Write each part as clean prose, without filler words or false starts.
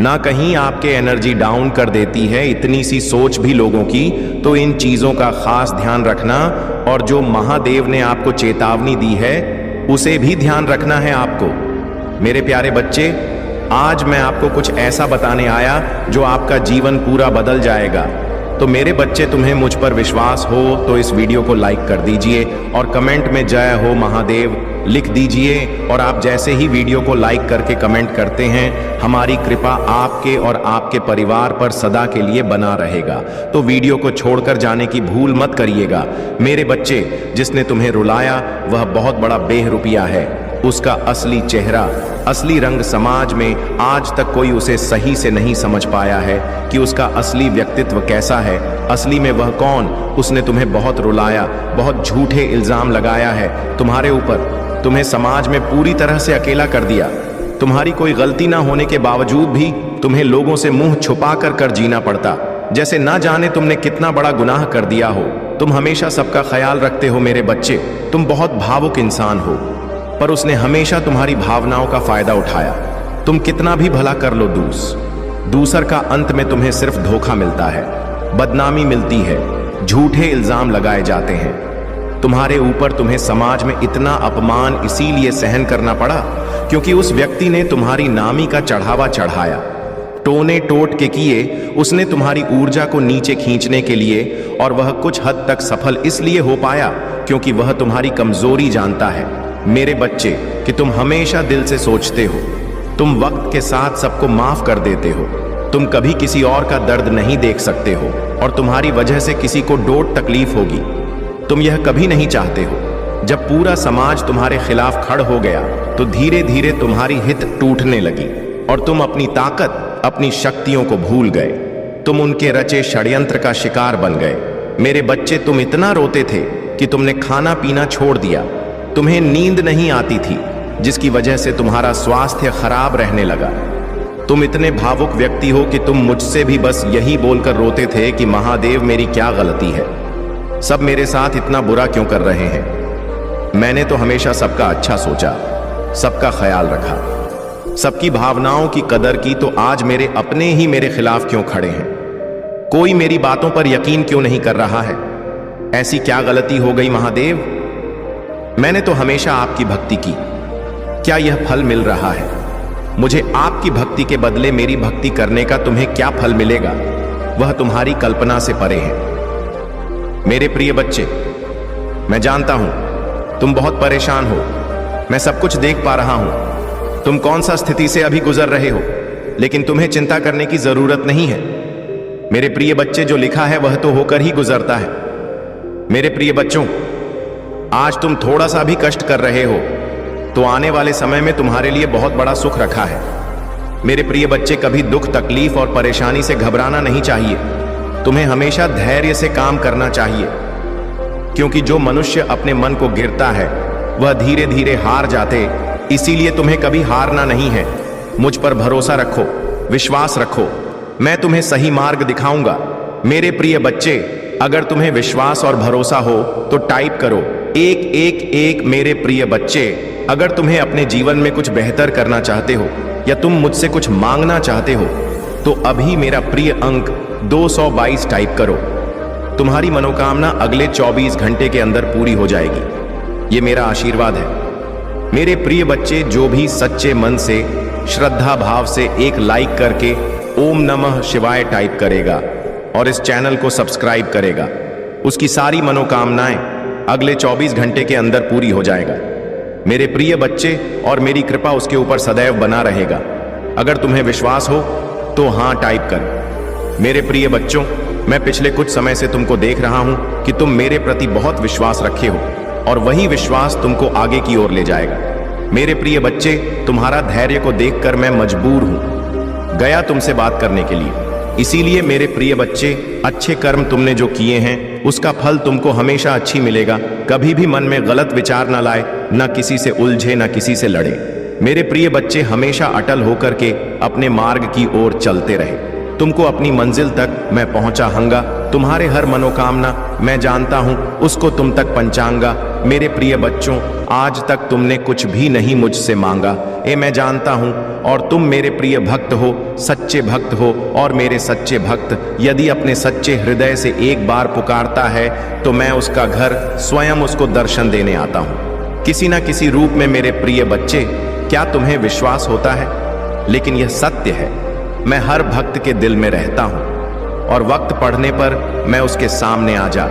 ना कहीं आपके एनर्जी डाउन कर देती है इतनी सी सोच भी लोगों की। तो इन चीजों का खास ध्यान रखना, और जो महादेव ने आपको चेतावनी दी है उसे भी ध्यान रखना है आपको। मेरे प्यारे बच्चे, आज मैं आपको कुछ ऐसा बताने आया जो आपका जीवन पूरा बदल जाएगा। तो मेरे बच्चे, तुम्हें मुझ पर विश्वास हो तो इस वीडियो को लाइक कर दीजिए और कमेंट में जय हो महादेव लिख दीजिए। और आप जैसे ही वीडियो को लाइक करके कमेंट करते हैं, हमारी कृपा आपके और आपके परिवार पर सदा के लिए बना रहेगा। तो वीडियो को छोड़कर जाने की भूल मत करिएगा। मेरे बच्चे, जिसने तुम्हें रुलाया वह बहुत बड़ा बेहरूपिया है। उसका असली चेहरा, असली रंग समाज में आज तक कोई उसे सही से नहीं समझ पाया है कि उसका असली व्यक्तित्व कैसा है। असली में वह कौन? उसने तुम्हें बहुत रुलाया, बहुत झूठे इल्जाम लगाया है तुम्हारे ऊपर, तुम्हें समाज में पूरी तरह से अकेला कर दिया। तुम्हारी कोई गलती ना होने के बावजूद भी तुम्हें लोगों से मुंह छुपा कर जीना पड़ता, जैसे ना जाने तुमने कितना बड़ा गुनाह कर दिया हो। तुम हमेशा सबका ख्याल रखते हो मेरे बच्चे, तुम बहुत भावुक इंसान हो, पर उसने हमेशा तुम्हारी भावनाओं का फायदा उठाया। तुम कितना भी भला कर लो दूसर का अंत में तुम्हें सिर्फ धोखा मिलता है, बदनामी मिलती है, झूठे इल्जाम लगाए जाते हैं तुम्हारे ऊपर। तुम्हें समाज में इतना अपमान इसीलिए सहन करना पड़ा क्योंकि उस व्यक्ति ने तुम्हारी नामी का चढ़ावा चढ़ाया। टोने टोट के किए उसने तुम्हारी ऊर्जा को नीचे खींचने के लिए, और वह कुछ हद तक सफल इसलिए हो पाया क्योंकि वह तुम्हारी कमजोरी जानता है। मेरे बच्चे, कि तुम हमेशा दिल से सोचते हो, तुम वक्त के साथ सबको माफ कर देते हो, तुम कभी किसी और का दर्द नहीं देख सकते हो, और तुम्हारी वजह से किसी को डोट तकलीफ होगी। तुम यह कभी नहीं चाहते हो। जब पूरा समाज तुम्हारे खिलाफ खड़ हो गया तो धीरे धीरे तुम्हारी हित टूटने लगी और तुम अपनी ताकत, अपनी शक्तियों को भूल गए। तुम उनके रचे षड्यंत्र का शिकार बन गए। मेरे बच्चे, तुम इतना रोते थे कि तुमने खाना पीना छोड़ दिया। तुम्हें नींद नहीं आती थी, जिसकी वजह से तुम्हारा स्वास्थ्य खराब रहने लगा। तुम इतने भावुक व्यक्ति हो कि तुम मुझसे भी बस यही बोलकर रोते थे कि महादेव, मेरी क्या गलती है, सब मेरे साथ इतना बुरा क्यों कर रहे हैं। मैंने तो हमेशा सबका अच्छा सोचा, सबका ख्याल रखा, सबकी भावनाओं की कदर की, तो आज मेरे अपने ही मेरे खिलाफ क्यों खड़े हैं? कोई मेरी बातों पर यकीन क्यों नहीं कर रहा है? ऐसी क्या गलती हो गई महादेव? मैंने तो हमेशा आपकी भक्ति की, क्या यह फल मिल रहा है? मुझे आपकी भक्ति के बदले मेरी भक्ति करने का तुम्हें क्या फल मिलेगा, वह तुम्हारी कल्पना से परे है। मेरे प्रिय बच्चे, मैं जानता हूं तुम बहुत परेशान हो, मैं सब कुछ देख पा रहा हूं तुम कौन सा स्थिति से अभी गुजर रहे हो, लेकिन तुम्हें चिंता करने की जरूरत नहीं है। मेरे प्रिय बच्चे, जो लिखा है वह तो होकर ही गुजरता है। मेरे प्रिय बच्चों, आज तुम थोड़ा सा भी कष्ट कर रहे हो तो आने वाले समय में तुम्हारे लिए बहुत बड़ा सुख रखा है। मेरे प्रिय बच्चे, कभी दुख, तकलीफ और परेशानी से घबराना नहीं चाहिए। तुम्हें हमेशा धैर्य से काम करना चाहिए, क्योंकि जो मनुष्य अपने मन को गिरता है वह धीरे धीरे हार जाते। इसीलिए तुम्हें कभी हारना नहीं है। मुझ पर भरोसा रखो, विश्वास रखो, मैं तुम्हें सही मार्ग दिखाऊंगा। मेरे प्रिय बच्चे, अगर तुम्हें विश्वास और भरोसा हो तो टाइप करो 111। मेरे प्रिय बच्चे, अगर तुम्हें अपने जीवन में कुछ बेहतर करना चाहते हो या तुम मुझसे कुछ मांगना चाहते हो तो अभी मेरा प्रिय अंक 222 टाइप करो। तुम्हारी मनोकामना अगले 24 घंटे के अंदर पूरी हो जाएगी, ये मेरा आशीर्वाद है। मेरे प्रिय बच्चे, जो भी सच्चे मन से, श्रद्धा भाव से एक लाइक करके ओम नमः शिवाय टाइप करेगा और इस चैनल को सब्सक्राइब करेगा, उसकी सारी मनोकामनाएं अगले 24 घंटे के अंदर पूरी हो जाएगा। मेरे प्रिय बच्चे, और मेरी कृपा उसके ऊपर सदैव बना रहेगा। अगर तुम्हें विश्वास हो तो हाँ टाइप कर। मेरे प्रिय बच्चों, मैं पिछले कुछ समय से तुमको देख रहा हूं कि तुम मेरे प्रति बहुत विश्वास रखे हो और वही विश्वास तुमको आगे की ओर ले जाएगा। मेरे प्रिय बच्चे, तुम्हारा धैर्य को देखकर मैं मजबूर हूं गया तुमसे बात करने के लिए। इसीलिए मेरे प्रिय बच्चे, अच्छे कर्म तुमने जो किए हैं उसका फल तुमको हमेशा अच्छी मिलेगा। कभी भी मन में गलत विचार ना लाए, ना किसी से उलझे, ना किसी से लड़े। मेरे प्रिय बच्चे, हमेशा अटल होकर के अपने मार्ग की ओर चलते रहे। तुमको अपनी मंजिल तक मैं पहुंचाऊंगा। तुम्हारे हर मनोकामना मैं जानता हूं, उसको तुम तक पहुंचाऊंगा। मेरे प्रिय बच्चों, आज तक तुमने कुछ भी नहीं मुझसे मांगा, ये मैं जानता हूं, और तुम मेरे प्रिय भक्त हो, सच्चे भक्त हो, और मेरे सच्चे भक्त यदि अपने सच्चे हृदय से एक बार पुकारता है तो मैं उसका घर स्वयं उसको दर्शन देने आता हूं, किसी ना किसी रूप में। मेरे प्रिय बच्चे, क्या तुम्हें विश्वास होता है? लेकिन यह सत्य है, मैं हर भक्त के दिल में रहता हूं, और वक्त पड़ने पर मैं उसके सामने आ जा।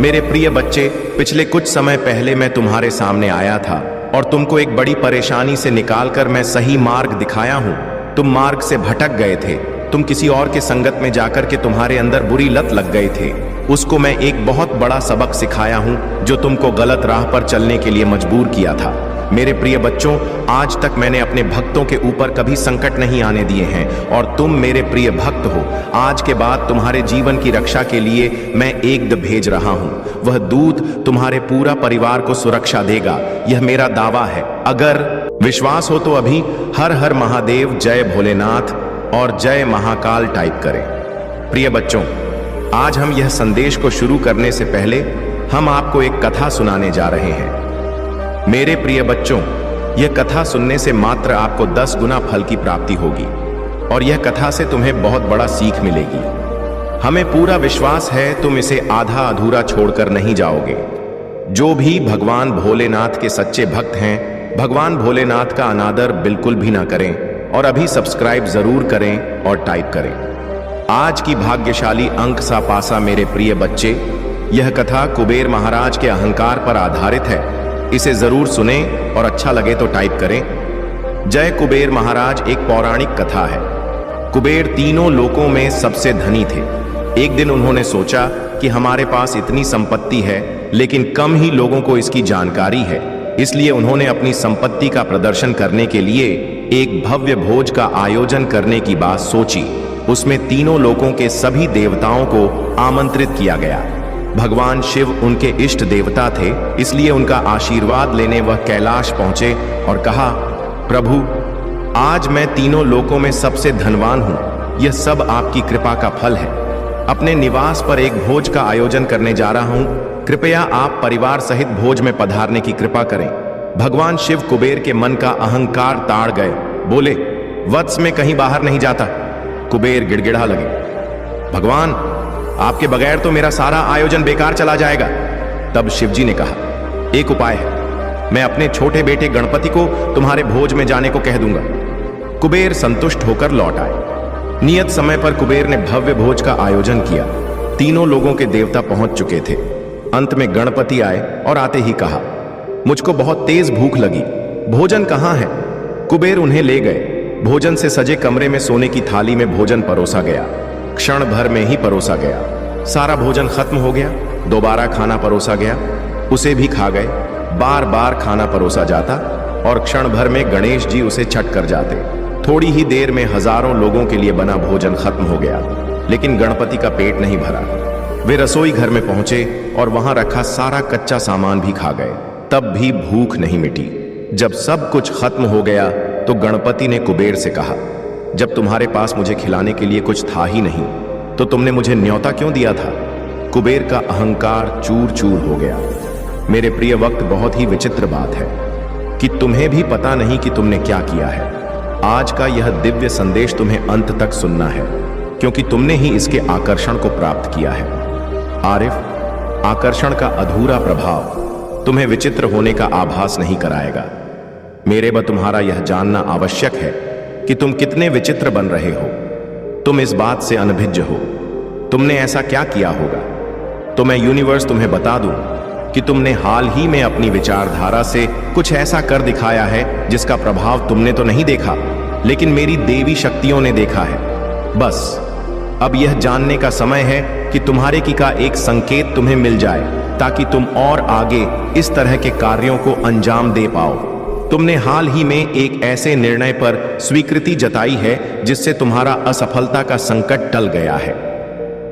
मेरे प्रिय बच्चे, पिछले कुछ समय पहले मैं तुम्हारे सामने आया था और तुमको एक बड़ी परेशानी से निकालकर मैं सही मार्ग दिखाया हूं। तुम मार्ग से भटक गए थे, तुम किसी और के संगत में जाकर के तुम्हारे अंदर बुरी लत लग गए थे। उसको मैं एक बहुत बड़ा सबक सिखाया हूं जो तुमको गलत राह पर चलने के लिए मजबूर किया था। मेरे प्रिय बच्चों, आज तक मैंने अपने भक्तों के ऊपर कभी संकट नहीं आने दिए हैं, और तुम मेरे प्रिय भक्त हो। आज के बाद तुम्हारे जीवन की रक्षा के लिए मैं एक दूत भेज रहा हूं। वह दूत तुम्हारे पूरा परिवार को सुरक्षा देगा, यह मेरा दावा है। अगर विश्वास हो तो अभी हर हर महादेव, जय भोलेनाथ और जय महाकाल टाइप करें। प्रिय बच्चों, आज हम यह संदेश को शुरू करने से पहले हम आपको एक कथा सुनाने जा रहे हैं। मेरे प्रिय बच्चों, यह कथा सुनने से मात्र आपको 10 गुना फल की प्राप्ति होगी, और यह कथा से तुम्हें बहुत बड़ा सीख मिलेगी। हमें पूरा विश्वास है तुम इसे आधा अधूरा छोड़कर नहीं जाओगे। जो भी भगवान भोलेनाथ के सच्चे भक्त हैं, भगवान भोलेनाथ का अनादर बिल्कुल भी ना करें, और अभी सब्सक्राइब जरूर करें और टाइप करें। आज की भाग्यशाली अंक सा पासा मेरे प्रिय बच्चे, यह कथा कुबेर महाराज के अहंकार पर आधारित है। इसे जरूर सुने और अच्छा लगे तो टाइप करें। जय कुबेर महाराज एक पौराणिक कथा है। कुबेर तीनों लोकों में सबसे धनी थे। एक दिन उन्होंने सोचा कि हमारे पास इतनी संपत्ति है, लेकिन कम ही लोगों को इसकी जानकारी है। इसलिए उन्होंने अपनी संपत्ति का प्रदर्शन करने के लिए एक भव्य भोज का आयोजन करने की बात सोची। उसमें तीनों लोकों के सभी देवताओं को आमंत्रित किया गया। भगवान शिव उनके इष्ट देवता थे, इसलिए उनका आशीर्वाद लेने वह कैलाश पहुंचे और कहा, प्रभु, आज मैं तीनों लोकों में सबसे धनवान हूं। यह सब आपकी कृपा का फल है। अपने निवास पर एक भोज का आयोजन करने जा रहा हूं। कृपया आप परिवार सहित भोज में पधारने की कृपा करें। भगवान शिव कुबेर के मन का अहंकार ताड़ गए। बोले, वत्स में कहीं बाहर नहीं जाता। कुबेर गिड़गिड़ा लगे, भगवान, आपके बगैर तो मेरा सारा आयोजन बेकार चला जाएगा। तब शिवजी ने कहा, एक उपाय है, मैं अपने छोटे बेटे गणपति को तुम्हारे भोज में जाने को कह दूंगा। कुबेर संतुष्ट होकर लौट आए। नियत समय पर कुबेर ने भव्य भोज का आयोजन किया। तीनों लोगों के देवता पहुंच चुके थे। अंत में गणपति आए और आते ही कहा, मुझको बहुत तेज भूख लगी, भोजन कहां है? कुबेर उन्हें ले गए। भोजन से सजे कमरे में सोने की थाली में भोजन परोसा गया। क्षण भर में ही परोसा गया। सारा भोजन खत्म हो गया। दोबारा खाना परोसा गया, उसे भी खा गए। बार बार खाना परोसा जाता और क्षण भर में गणेश जी उसे छट कर जाते। थोड़ी ही देर में हजारों लोगों के लिए बना भोजन खत्म हो गया, लेकिन गणपति का पेट नहीं भरा। वे रसोई घर में पहुंचे और वहां रखा सारा कच्चा सामान भी खा गए, तब भी भूख नहीं मिटी। जब सब कुछ खत्म हो गया तो गणपति ने कुबेर से कहा, जब तुम्हारे पास मुझे खिलाने के लिए कुछ था ही नहीं तो तुमने मुझे न्योता क्यों दिया था? कुबेर का अहंकार चूर चूर हो गया। मेरे प्रिय वक्त, बहुत ही विचित्र बात है कि तुम्हें भी पता नहीं कि तुमने क्या किया है। आज का यह दिव्य संदेश तुम्हें अंत तक सुनना है, क्योंकि तुमने ही इसके आकर्षण को प्राप्त किया है। आरिफ, आकर्षण का अधूरा प्रभाव तुम्हें विचित्र होने का आभास नहीं कराएगा। मेरे ब तुम्हारा यह जानना आवश्यक है कि तुम कितने विचित्र बन रहे हो। तुम इस बात से अनभिज्ञ हो। तुमने ऐसा क्या किया होगा? तो मैं यूनिवर्स तुम्हें बता दूं कि तुमने हाल ही में अपनी विचारधारा से कुछ ऐसा कर दिखाया है जिसका प्रभाव तुमने तो नहीं देखा, लेकिन मेरी देवी शक्तियों ने देखा है। बस अब यह जानने का समय है कि तुम्हारे की का एक संकेत तुम्हें मिल जाए, ताकि तुम और आगे इस तरह के कार्यों को अंजाम दे पाओ। तुमने हाल ही में एक ऐसे निर्णय पर स्वीकृति जताई है जिससे तुम्हारा असफलता का संकट टल गया है।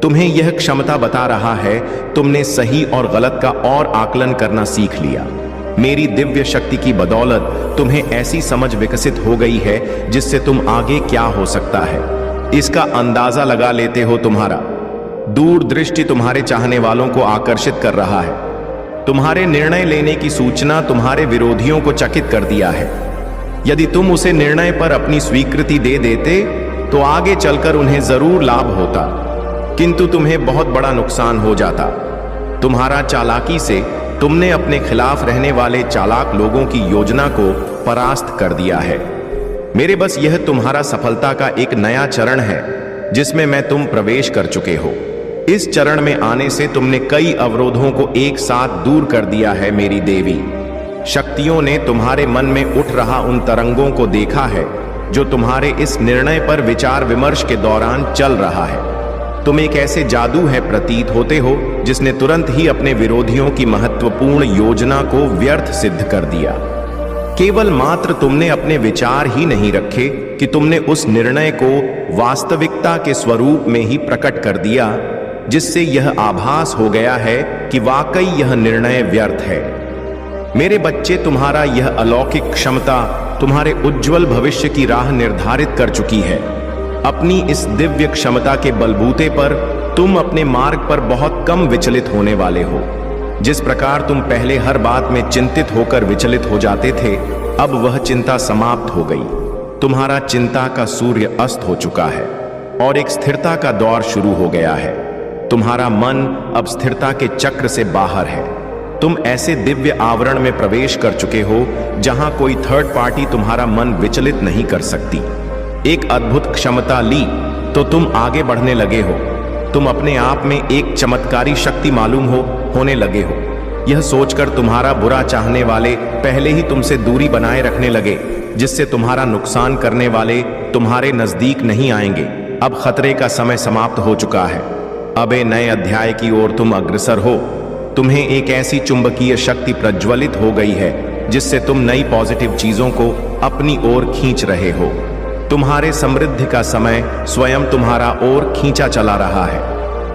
तुम्हें यह क्षमता बता रहा है तुमने सही और गलत का और आकलन करना सीख लिया। मेरी दिव्य शक्ति की बदौलत तुम्हें ऐसी समझ विकसित हो गई है जिससे तुम आगे क्या हो सकता है इसका अंदाजा लगा लेते हो। तुम्हारा दूरदृष्टि तुम्हारे चाहने वालों को आकर्षित कर रहा है। तुम्हारे निर्णय लेने की सूचना तुम्हारे विरोधियों को चकित कर दिया है। यदि तुम उसे निर्णय पर अपनी स्वीकृति दे देते तो आगे चलकर उन्हें जरूर लाभ होता, किंतु तुम्हें बहुत बड़ा नुकसान हो जाता। तुम्हारा चालाकी से तुमने अपने खिलाफ रहने वाले चालाक लोगों की योजना को परास्त कर दिया है। मेरे बस यह तुम्हारा सफलता का एक नया चरण है जिसमें मैं तुम प्रवेश कर चुके हो। इस चरण में आने से तुमने कई अवरोधों को एक साथ दूर कर दिया है। मेरी देवी शक्तियों ने तुम्हारे मन में उठ रहा उन तरंगों को देखा है जो तुम्हारे इस निर्णय पर विचार विमर्श के दौरान चल रहा है। तुम एक ऐसे जादू है प्रतीत होते हो जिसने तुरंत ही अपने विरोधियों की महत्वपूर्ण योजना को व्यर्थ सिद्ध कर दिया। केवल मात्र तुमने अपने विचार ही नहीं रखे कि तुमने उस निर्णय को वास्तविकता के स्वरूप में ही प्रकट कर दिया, जिससे यह आभास हो गया है कि वाकई यह निर्णय व्यर्थ है। मेरे बच्चे, तुम्हारा यह अलौकिक क्षमता तुम्हारे उज्जवल भविष्य की राह निर्धारित कर चुकी है। अपनी इस दिव्य क्षमता के बलबूते पर तुम अपने मार्ग पर बहुत कम विचलित होने वाले हो। जिस प्रकार तुम पहले हर बात में चिंतित होकर विचलित हो जाते थे, अब वह चिंता समाप्त हो गई। तुम्हारा चिंता का सूर्य अस्त हो चुका है और एक स्थिरता का दौर शुरू हो गया है। तुम्हारा मन अब स्थिरता के चक्र से बाहर है। तुम ऐसे दिव्य आवरण में प्रवेश कर चुके हो जहां कोई थर्ड पार्टी तुम्हारा मन विचलित नहीं कर सकती। एक अद्भुत क्षमता ली तो तुम आगे बढ़ने लगे हो। तुम अपने आप में एक चमत्कारी शक्ति मालूम होने लगे हो। यह सोचकर तुम्हारा बुरा चाहने वाले पहले ही तुमसे दूरी बनाए रखने लगे, जिससे तुम्हारा नुकसान करने वाले तुम्हारे नजदीक नहीं आएंगे। अब खतरे का समय समाप्त हो चुका है। अब एक नए अध्याय की ओर तुम अग्रसर हो। तुम्हें एक ऐसी चुंबकीय शक्ति प्रज्वलित हो गई है जिससे तुम नई पॉजिटिव चीजों को अपनी ओर खींच रहे हो। तुम्हारे समृद्धि का समय स्वयं तुम्हारा ओर खींचा चला रहा है,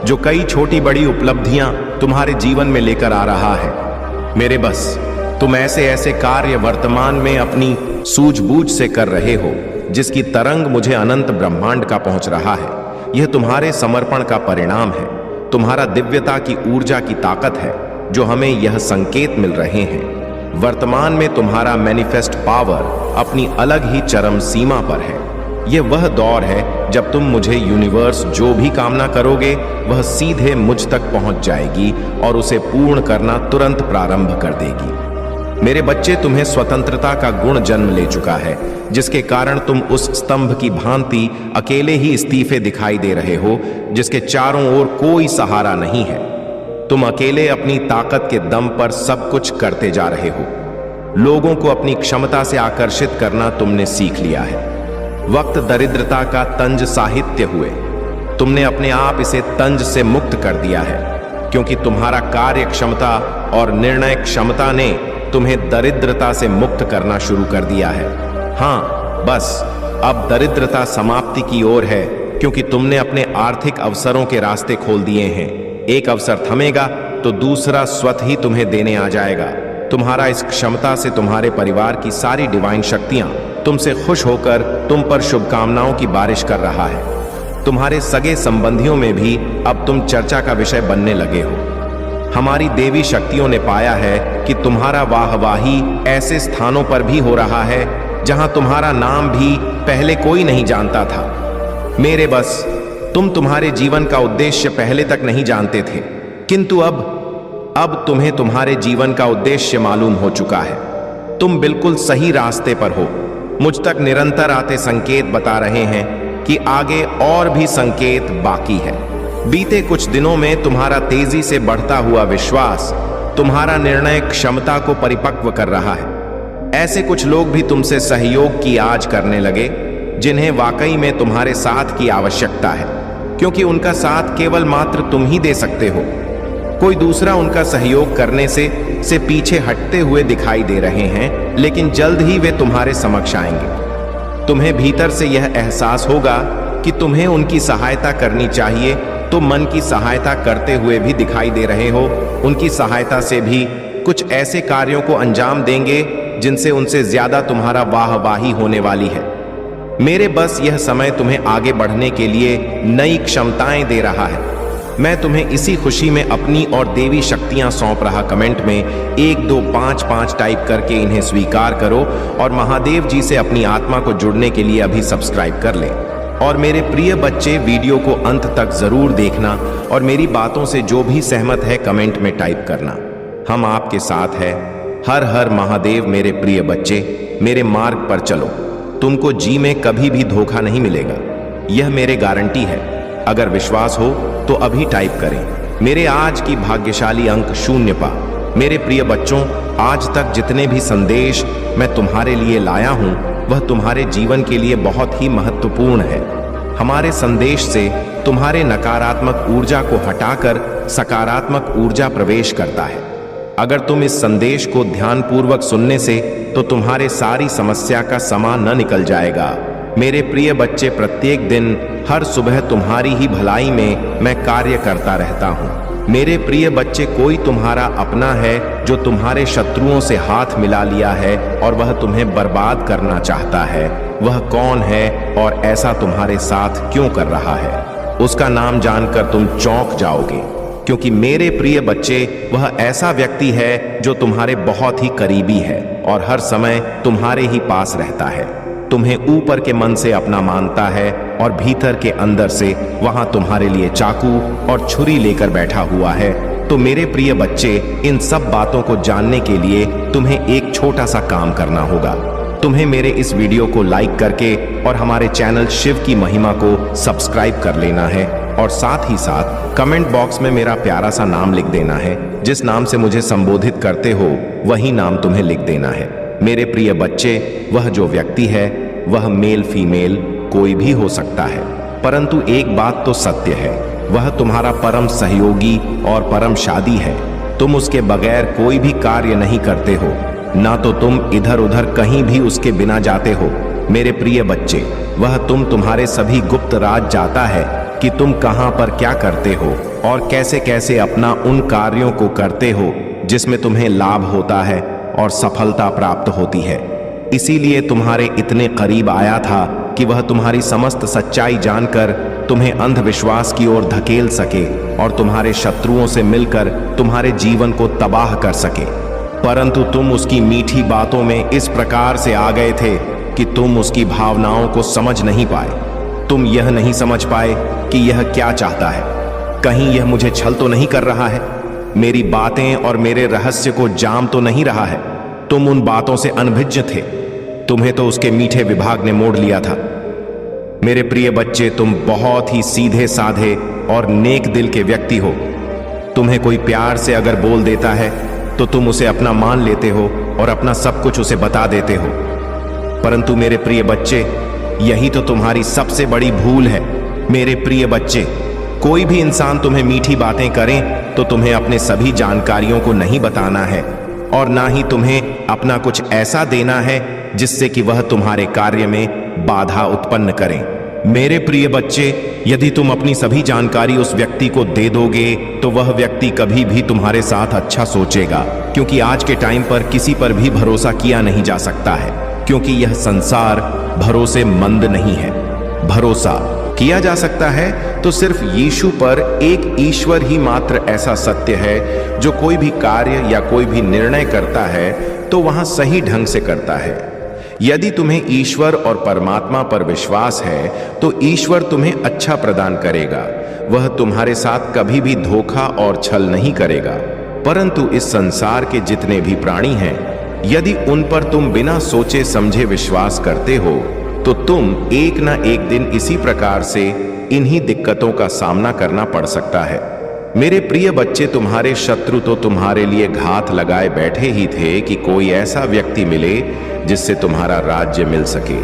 जो कई छोटी बड़ी उपलब्धियां तुम्हारे जीवन में लेकर आ रहा है। मेरे बस, तुम ऐसे ऐसे कार्य वर्तमान में अपनी सूझबूझ से कर रहे हो जिसकी तरंग मुझे अनंत ब्रह्मांड का पहुंच रहा है। यह तुम्हारे समर्पण का परिणाम है। तुम्हारा दिव्यता की ऊर्जा की ताकत है जो हमें यह संकेत मिल रहे हैं। वर्तमान में तुम्हारा मैनिफेस्ट पावर अपनी अलग ही चरम सीमा पर है। यह वह दौर है जब तुम मुझे यूनिवर्स जो भी कामना करोगे वह सीधे मुझ तक पहुंच जाएगी और उसे पूर्ण करना तुरंत प्रारंभ कर देगी। मेरे बच्चे, तुम्हें स्वतंत्रता का गुण जन्म ले चुका है, जिसके कारण तुम उस स्तंभ की भांति अकेले ही इस्तीफे दिखाई दे रहे हो जिसके चारों ओर कोई सहारा नहीं है। तुम अकेले अपनी ताकत के दम पर सब कुछ करते जा रहे हो। लोगों को अपनी क्षमता से आकर्षित करना तुमने सीख लिया है। वक्त दरिद्रता का तंज साहित्य हुए। तुमने अपने आप इसे तंज से मुक्त कर दिया है, क्योंकि तुम्हारा कार्य क्षमता और निर्णय क्षमता ने तुम्हें दरिद्रता से मुक्त करना शुरू कर दिया है। हाँ, बस अब दरिद्रता समाप्ति की ओर है, क्योंकि तुमने अपने आर्थिक अवसरों के रास्ते खोल दिए हैं। एक अवसर थमेगा तो दूसरा स्वतः ही तुम्हें देने आ जाएगा। तुम्हारा इस क्षमता से तुम्हारे परिवार की सारी डिवाइन शक्तियां तुमसे खुश होकर तुम पर शुभकामनाओं की बारिश कर रहा है। तुम्हारे सगे संबंधियों में भी अब तुम चर्चा का विषय बनने लगे हो। हमारी देवी शक्तियों ने पाया है कि तुम्हारा वाहवाही ऐसे स्थानों पर भी हो रहा है जहां तुम्हारा नाम भी पहले कोई नहीं जानता था। मेरे बस, तुम तुम्हारे जीवन का उद्देश्य पहले तक नहीं जानते थे, किंतु अब तुम्हें तुम्हारे जीवन का उद्देश्य मालूम हो चुका है। तुम बिल्कुल सही रास्ते पर हो। मुझ तक निरंतर आते संकेत बता रहे हैं कि आगे और भी संकेत बाकी है। बीते कुछ दिनों में तुम्हारा तेजी से बढ़ता हुआ विश्वास तुम्हारा निर्णय क्षमता को परिपक्व कर रहा है। ऐसे कुछ लोग भी तुमसे सहयोग की आज करने लगे जिन्हें वाकई में तुम्हारे साथ की आवश्यकता है, क्योंकि उनका साथ केवल मात्र तुम ही दे सकते हो। कोई दूसरा उनका सहयोग करने से पीछे हटते हुए दिखाई दे रहे हैं, लेकिन जल्द ही वे तुम्हारे समक्ष आएंगे। तुम्हें भीतर से यह एहसास होगा कि तुम्हें उनकी सहायता करनी चाहिए, तो मन की सहायता करते हुए भी दिखाई दे रहे हो। उनकी सहायता से भी कुछ ऐसे कार्यों को अंजाम देंगे जिनसे उनसे ज्यादा तुम्हारा वाहवाही होने वाली है। मेरे बस, यह समय तुम्हें आगे बढ़ने के लिए नई क्षमताएं दे रहा है। मैं तुम्हें इसी खुशी में अपनी और देवी शक्तियां सौंप रहा। कमेंट में 1 2 5 5 टाइप करके इन्हें स्वीकार करो और महादेव जी से अपनी आत्मा को जुड़ने के लिए अभी सब्सक्राइब कर लें। और मेरे प्रिय बच्चे, वीडियो को अंत तक जरूर देखना और मेरी बातों से जो भी सहमत है कमेंट में टाइप करना। हम आपके साथ हैं। हर हर महादेव। मेरे प्रिय बच्चे, मेरे मार्ग पर चलो, तुमको जी में कभी भी धोखा नहीं मिलेगा, यह मेरे गारंटी है। अगर विश्वास हो तो अभी टाइप करें। मेरे आज की भाग्यशाली अंक 0 पा। मेरे प्रिय बच्चों, आज तक जितने भी संदेश मैं तुम्हारे लिए लाया हूं वह तुम्हारे जीवन के लिए बहुत ही महत्वपूर्ण है। हमारे संदेश से तुम्हारे नकारात्मक ऊर्जा को हटाकर सकारात्मक ऊर्जा प्रवेश करता है। अगर तुम इस संदेश को ध्यानपूर्वक सुनने से तो तुम्हारे सारी समस्या का समा न निकल जाएगा। मेरे प्रिय बच्चे, प्रत्येक दिन हर सुबह तुम्हारी ही भलाई में मैं कार्य करता रहता हूँ। मेरे प्रिय बच्चे, कोई तुम्हारा अपना है जो तुम्हारे शत्रुओं से हाथ मिला लिया है और वह तुम्हें बर्बाद करना चाहता है। वह कौन है और ऐसा तुम्हारे साथ क्यों कर रहा है, उसका नाम जानकर तुम चौंक जाओगे। क्योंकि मेरे प्रिय बच्चे, वह ऐसा व्यक्ति है जो तुम्हारे बहुत ही करीबी है और हर समय तुम्हारे ही पास रहता है। तुम्हें ऊपर के मन से अपना मानता है और भीतर के अंदर से वहां तुम्हारे लिए चाकू और छुरी लेकर बैठा हुआ है। तो मेरे प्रिय बच्चे, इन सब बातों को जानने के लिए तुम्हें एक छोटा सा काम करना होगा। तुम्हें मेरे इस वीडियो को लाइक करके और हमारे चैनल शिव की महिमा को सब्सक्राइब कर लेना है और साथ ही साथ कमेंट बॉक्स में मेरा प्यारा सा नाम लिख देना है। जिस नाम से मुझे संबोधित करते हो वही नाम तुम्हें लिख देना है। मेरे प्रिय बच्चे, वह जो व्यक्ति है वह मेल फीमेल कोई भी हो सकता है, परंतु एक बात तो सत्य है, वह तुम्हारा परम सहयोगी और परम शादी है। तुम उसके बगैर कोई भी कार्य नहीं करते हो, ना तो तुम इधर उधर कहीं भी उसके बिना जाते हो। मेरे प्रिय बच्चे, वह तुम्हारे सभी गुप्त राज जाता है कि तुम कहां पर क्या करते हो और कैसे कैसे अपना उन कार्यों को करते हो जिसमें तुम्हें लाभ होता है और सफलता प्राप्त होती है। इसीलिए तुम्हारे इतने करीब आया था कि वह तुम्हारी समस्त सच्चाई जानकर तुम्हें अंधविश्वास की ओर धकेल सके और तुम्हारे शत्रुओं से मिलकर तुम्हारे जीवन को तबाह कर सके। परंतु तुम उसकी मीठी बातों में इस प्रकार से आ गए थे कि तुम उसकी भावनाओं को समझ नहीं पाए। तुम यह नहीं समझ पाए कि यह क्या चाहता है। कहीं यह मुझे छल तो नहीं कर रहा है, मेरी बातें और मेरे रहस्य को जाम तो नहीं रहा है। तुम उन बातों से अनभिज्ञ थे, तुम्हें तो उसके मीठे विभाग ने मोड़ लिया था। मेरे प्रिय बच्चे, तुम बहुत ही सीधे साधे और नेक दिल के व्यक्ति हो। तुम्हें कोई प्यार से अगर बोल देता है तो तुम उसे अपना मान लेते हो और अपना सब कुछ उसे बता देते हो। परंतु मेरे प्रिय बच्चे, यही तो तुम्हारी सबसे बड़ी भूल है। मेरे प्रिय बच्चे, कोई भी इंसान तुम्हें मीठी बातें करें तो तुम्हें अपने सभी जानकारियों को नहीं बताना है और ना ही तुम्हें अपना कुछ ऐसा देना है जिससे कि वह तुम्हारे कार्य में बाधा उत्पन्न करें। मेरे प्रिय बच्चे, यदि तुम अपनी सभी जानकारी उस व्यक्ति को दे दोगे तो वह व्यक्ति कभी भी तुम्हारे साथ अच्छा सोचेगा, क्योंकि आज के टाइम पर किसी पर भी भरोसा किया नहीं जा सकता है, क्योंकि यह संसार भरोसेमंद नहीं है। भरोसा किया जा सकता है तो सिर्फ यीशु पर, एक ईश्वर ही मात्र ऐसा सत्य है जो कोई भी कार्य या कोई भी निर्णय करता है तो वहां सही ढंग से करता है। यदि तुम्हें ईश्वर और परमात्मा पर विश्वास है तो ईश्वर तुम्हें अच्छा प्रदान करेगा। वह तुम्हारे साथ कभी भी धोखा और छल नहीं करेगा। परंतु इस संसार के जितने भी प्राणी हैं, यदि उन पर तुम बिना सोचे समझे विश्वास करते हो तो तुम एक ना एक दिन इसी प्रकार से इन्हीं दिक्कतों का सामना करना पड़ सकता है। मेरे प्रिय बच्चे, तुम्हारे शत्रु तो तुम्हारे लिए घात लगाए बैठे ही थे कि कोई ऐसा व्यक्ति मिले जिससे तुम्हारा राज्य मिल सके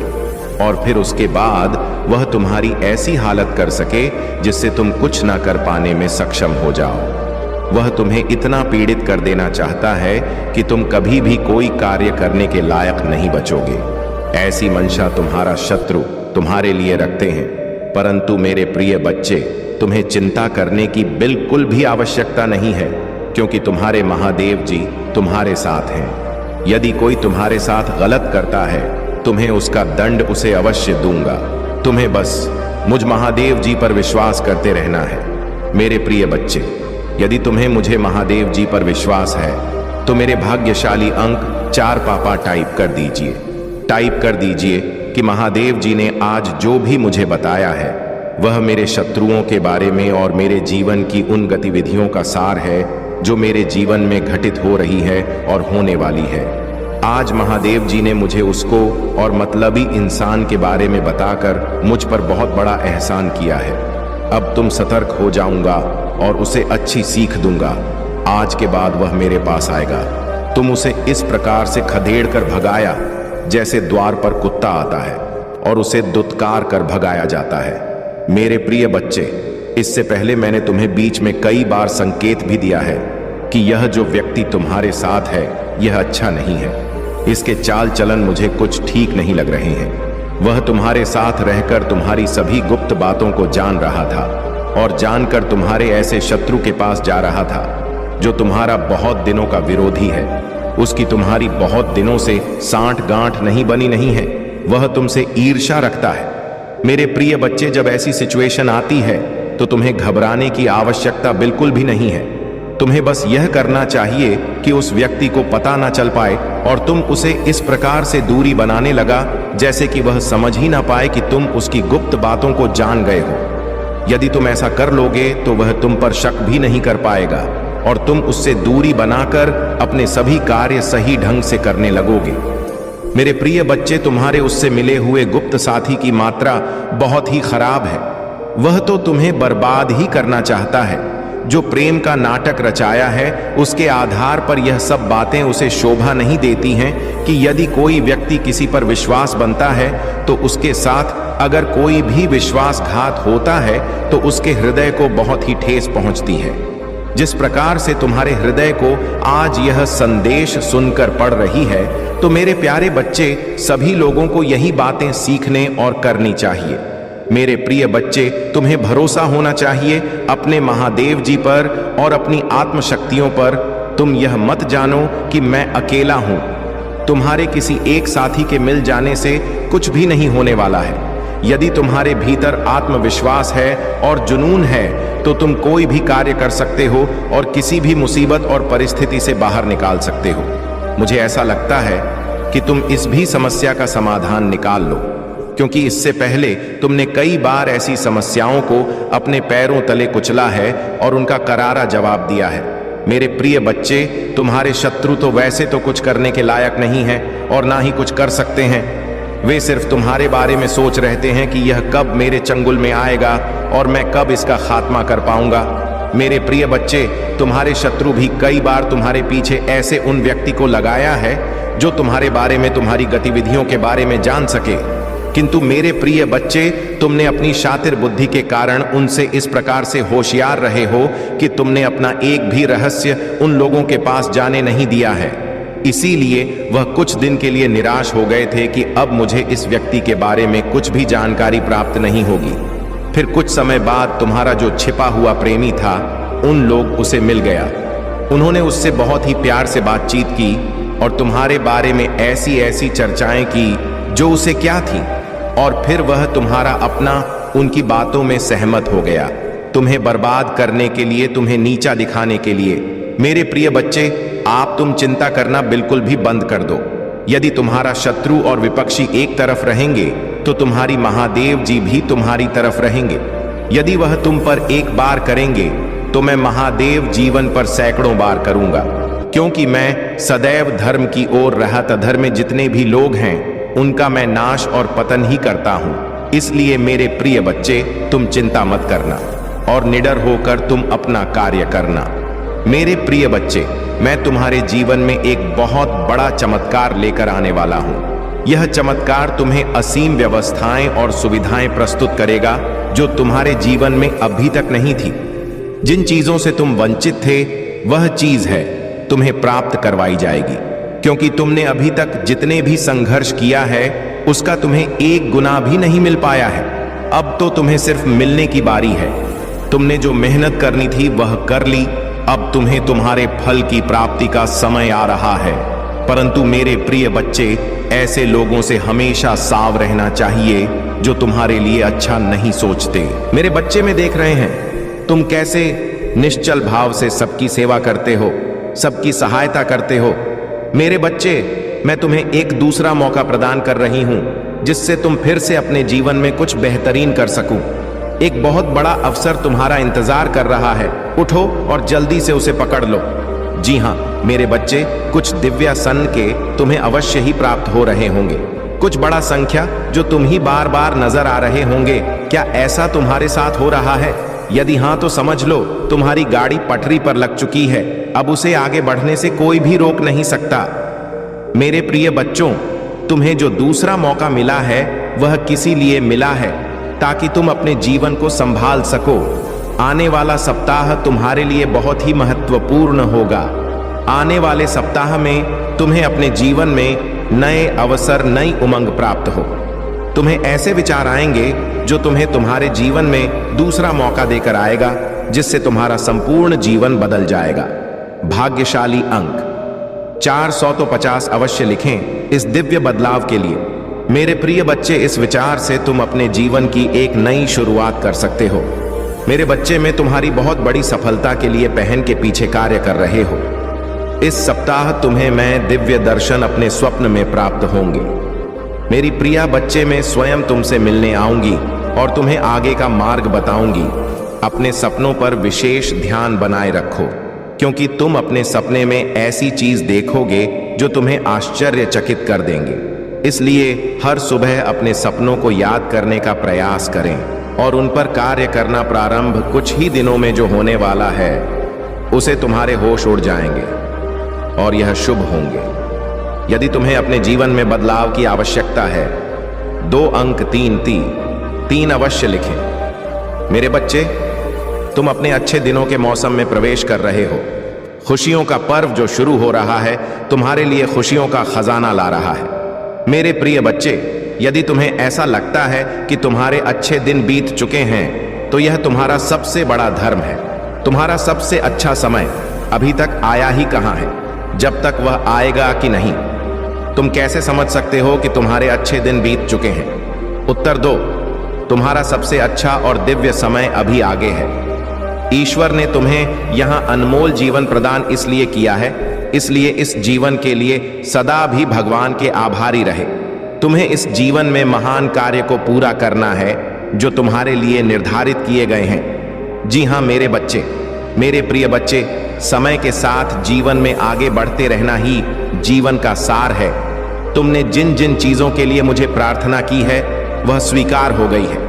और फिर उसके बाद वह तुम्हारी ऐसी हालत कर सके जिससे तुम कुछ ना कर पाने में सक्षम हो जाओ। वह तुम्हें इतना पीड़ित कर देना चाहता है कि तुम कभी भी कोई कार्य करने के लायक नहीं बचोगे। ऐसी मंशा तुम्हारा शत्रु तुम्हारे लिए रखते हैं। परंतु मेरे प्रिय बच्चे, तुम्हें चिंता करने की बिल्कुल भी आवश्यकता नहीं है, क्योंकि तुम्हारे महादेव जी तुम्हारे साथ हैं। यदि कोई तुम्हारे साथ गलत करता है, तुम्हें उसका दंड उसे अवश्य दूंगा। तुम्हें बस मुझ महादेव जी पर विश्वास करते रहना है। मेरे प्रिय बच्चे, यदि तुम्हें मुझे महादेव जी पर विश्वास है तो मेरे भाग्यशाली अंक 4 पापा टाइप कर दीजिए। टाइप कर दीजिए कि महादेव जी ने आज जो भी मुझे बताया है वह मेरे शत्रुओं के बारे में और मेरे जीवन की उन गतिविधियों का सार है जो मेरे जीवन में घटित हो रही है और होने वाली है। आज महादेव जी ने मुझे उसको और मतलबी इंसान के बारे में बताकर मुझ पर बहुत बड़ा एहसान किया है। अब तुम सतर्क हो जाऊंगा और उसे अच्छी सीख दूंगा। आज के बाद वह मेरे पास आएगा। तुम उसे इस प्रकार से खदेड़ कर भगाया जैसे द्वार पर कुत्ता आता है और उसे दुत्कार कर भगाया जाता है। मेरे प्रिय बच्चे, इससे पहले मैंने तुम्हें बीच में कई बार संकेत भी दिया है कि यह जो व्यक्ति तुम्हारे साथ है यह अच्छा नहीं है। इसके चाल चलन मुझे कुछ ठीक नहीं लग रहे हैं। वह तुम्हारे साथ रहकर तुम्हारी सभी गुप्त बातों को जान रहा था और जानकर तुम्हारे ऐसे शत्रु के पास जा रहा था जो तुम्हारा बहुत दिनों का विरोधी है। उसकी तुम्हारी बहुत दिनों से सांठ गांठ नहीं बनी नहीं है। वह तुमसे ईर्ष्या रखता है। मेरे प्रिय बच्चे, जब ऐसी सिचुएशन आती है तो तुम्हें घबराने की आवश्यकता बिल्कुल भी नहीं है। तुम्हें बस यह करना चाहिए कि उस व्यक्ति को पता ना चल पाए और तुम उसे इस प्रकार से दूरी बनाने लगा जैसे कि वह समझ ही ना पाए कि तुम उसकी गुप्त बातों को जान गए हो। यदि तुम ऐसा कर लोगे तो वह तुम पर शक भी नहीं कर पाएगा और तुम उससे दूरी बनाकर अपने सभी कार्य सही ढंग से करने लगोगे। मेरे प्रिय बच्चे, तुम्हारे उससे मिले हुए गुप्त साथी की मात्रा बहुत ही खराब है। वह तो तुम्हें बर्बाद ही करना चाहता है। जो प्रेम का नाटक रचाया है उसके आधार पर यह सब बातें उसे शोभा नहीं देती हैं कि यदि कोई व्यक्ति किसी पर विश्वास बनता है तो उसके साथ अगर कोई भी विश्वासघात होता है तो उसके हृदय को बहुत ही ठेस पहुंचती है। जिस प्रकार से तुम्हारे हृदय को आज यह संदेश सुनकर पड़ रही है, तो मेरे प्यारे बच्चे, सभी लोगों को यही बातें सीखने और करनी चाहिए। मेरे प्रिय बच्चे, तुम्हें भरोसा होना चाहिए अपने महादेव जी पर और अपनी आत्मशक्तियों पर। तुम यह मत जानो कि मैं अकेला हूं। तुम्हारे किसी एक साथी के मिल जाने से कुछ भी नहीं होने वाला है। यदि तुम्हारे भीतर आत्मविश्वास है और जुनून है तो तुम कोई भी कार्य कर सकते हो और किसी भी मुसीबत और परिस्थिति से बाहर निकाल सकते हो। मुझे ऐसा लगता है कि तुम इस भी समस्या का समाधान निकाल लो, क्योंकि इससे पहले तुमने कई बार ऐसी समस्याओं को अपने पैरों तले कुचला है और उनका करारा जवाब दिया है। मेरे प्रिय बच्चे, तुम्हारे शत्रु तो वैसे तो कुछ करने के लायक नहीं है और ना ही कुछ कर सकते हैं। वे सिर्फ तुम्हारे बारे में सोच रहते हैं कि यह कब मेरे चंगुल में आएगा और मैं कब इसका खात्मा कर पाऊंगा। मेरे प्रिय बच्चे, तुम्हारे शत्रु भी कई बार तुम्हारे पीछे ऐसे उन व्यक्ति को लगाया है जो तुम्हारे बारे में, तुम्हारी गतिविधियों के बारे में जान सके, किंतु मेरे प्रिय बच्चे, तुमने अपनी शातिर बुद्धि के कारण उनसे इस प्रकार से होशियार रहे हो कि तुमने अपना एक भी रहस्य उन लोगों के पास जाने नहीं दिया है। इसीलिए वह कुछ दिन के लिए निराश हो गए थे कि अब मुझे इस व्यक्ति के बारे में कुछ भी जानकारी प्राप्त नहीं होगी। फिर कुछ समय बाद तुम्हारा जो छिपा हुआ प्रेमी था, उन लोग उसे मिल गया। उन्होंने उससे बहुत ही प्यार से बातचीत की और तुम्हारे बारे में ऐसी ऐसी चर्चाएं की जो उसे क्या थी, और फिर वह तुम्हारा अपना उनकी बातों में सहमत हो गया, तुम्हें बर्बाद करने के लिए, तुम्हें नीचा दिखाने के लिए। मेरे प्रिय बच्चे, तुम चिंता करना बिल्कुल भी बंद कर दो। यदि तुम्हारा शत्रु और विपक्षी एक तरफ रहेंगे तो तुम्हारी महादेव जी भी तुम्हारी तरफ रहेंगे। यदि वह तुम पर एक बार करेंगे तो मैं महादेव जीवन पर सैकड़ों बार करूंगा, क्योंकि मैं सदैव धर्म की ओर रहत अधर्म में जितने भी लोग हैं उनका मैं नाश और पतन ही करता हूं। इसलिए मेरे प्रिय बच्चे, तुम चिंता मत करना और निडर होकर तुम अपना कार्य करना। मेरे प्रिय बच्चे, मैं तुम्हारे जीवन में एक बहुत बड़ा चमत्कार लेकर आने वाला हूं। यह चमत्कार तुम्हें असीम व्यवस्थाएं और सुविधाएं प्रस्तुत करेगा जो तुम्हारे जीवन में अभी तक नहीं थी। जिन चीजों से तुम वंचित थे, वह चीज है तुम्हें प्राप्त करवाई जाएगी, क्योंकि तुमने अभी तक जितने भी संघर्ष किया है उसका तुम्हें एक गुना भी नहीं मिल पाया है। अब तो तुम्हें सिर्फ मिलने की बारी है। तुमने जो मेहनत करनी थी वह कर ली। अब तुम्हें तुम्हारे फल की प्राप्ति का समय आ रहा है। परंतु मेरे प्रिय बच्चे, ऐसे लोगों से हमेशा साव रहना चाहिए जो तुम्हारे लिए अच्छा नहीं सोचते। मेरे बच्चे में देख रहे हैं तुम कैसे निश्चल भाव से सबकी सेवा करते हो, सबकी सहायता करते हो। मेरे बच्चे, मैं तुम्हें एक दूसरा मौका प्रदान कर रही हूं जिससे तुम फिर से अपने जीवन में कुछ बेहतरीन कर सकूं। एक बहुत बड़ा अवसर तुम्हारा इंतजार कर रहा है। उठो और जल्दी से उसे पकड़ लो। जी हां मेरे बच्चे, कुछ दिव्यासन के तुम्हें अवश्य ही प्राप्त हो रहे होंगे, कुछ बड़ा संख्या जो तुम ही बार बार नजर आ रहे होंगे। क्या ऐसा तुम्हारे साथ हो रहा है? यदि हां तो समझ लो तुम्हारी गाड़ी पटरी पर लग चुकी है। अब उसे आगे बढ़ने से कोई भी रोक नहीं सकता। मेरे प्रिय बच्चों, तुम्हें जो दूसरा मौका मिला है वह किसी लिए मिला है ताकि तुम अपने जीवन को संभाल सको। आने वाला सप्ताह तुम्हारे लिए बहुत ही महत्वपूर्ण होगा। आने वाले सप्ताह में तुम्हें अपने जीवन में नए अवसर, नई उमंग प्राप्त हो। तुम्हें ऐसे विचार आएंगे जो तुम्हें तुम्हारे जीवन में दूसरा मौका देकर आएगा, जिससे तुम्हारा संपूर्ण जीवन बदल जाएगा। भाग्यशाली अंक 450 अवश्य लिखें इस दिव्य बदलाव के लिए। मेरे प्रिय बच्चे, इस विचार से तुम अपने जीवन की एक नई शुरुआत कर सकते हो। मेरे बच्चे, मैं तुम्हारी बहुत बड़ी सफलता के लिए पहन के पीछे कार्य कर रहे हो। इस सप्ताह तुम्हें मैं दिव्य दर्शन अपने स्वप्न में प्राप्त होंगे। मेरी प्रिया बच्चे, मैं स्वयं तुमसे मिलने आऊंगी और तुम्हें आगे का मार्ग बताऊंगी। अपने सपनों पर विशेष ध्यान बनाए रखो, क्योंकि तुम अपने सपने में ऐसी चीज देखोगे जो तुम्हें आश्चर्यचकित कर देंगे। इसलिए हर सुबह अपने सपनों को याद करने का प्रयास करें और उन पर कार्य करना प्रारंभ कुछ ही दिनों में जो होने वाला है उसे तुम्हारे होश उड़ जाएंगे और यह शुभ होंगे। यदि तुम्हें अपने जीवन में बदलाव की आवश्यकता है, 2 अंक 3 अवश्य लिखें। मेरे बच्चे, तुम अपने अच्छे दिनों के मौसम में प्रवेश कर रहे हो। खुशियों का पर्व जो शुरू हो रहा है तुम्हारे लिए खुशियों का खजाना ला रहा है। मेरे प्रिय बच्चे, यदि तुम्हें ऐसा लगता है कि तुम्हारे अच्छे दिन बीत चुके हैं तो यह तुम्हारा सबसे बड़ा धर्म है। तुम्हारा सबसे अच्छा समय अभी तक आया ही कहां है, जब तक वह आएगा कि नहीं। तुम कैसे समझ सकते हो कि तुम्हारे अच्छे दिन बीत चुके हैं? उत्तर दो, तुम्हारा सबसे अच्छा और दिव्य समय अभी आगे है। ईश्वर ने तुम्हें यहां अनमोल जीवन प्रदान इसलिए किया है, इसलिए इस जीवन के लिए सदा भी भगवान के आभारी रहे। तुम्हें इस जीवन में महान कार्य को पूरा करना है जो तुम्हारे लिए निर्धारित किए गए हैं। जी हां मेरे बच्चे, मेरे प्रिय बच्चे, समय के साथ जीवन में आगे बढ़ते रहना ही जीवन का सार है। तुमने जिन जिन चीजों के लिए मुझे प्रार्थना की है वह स्वीकार हो गई है।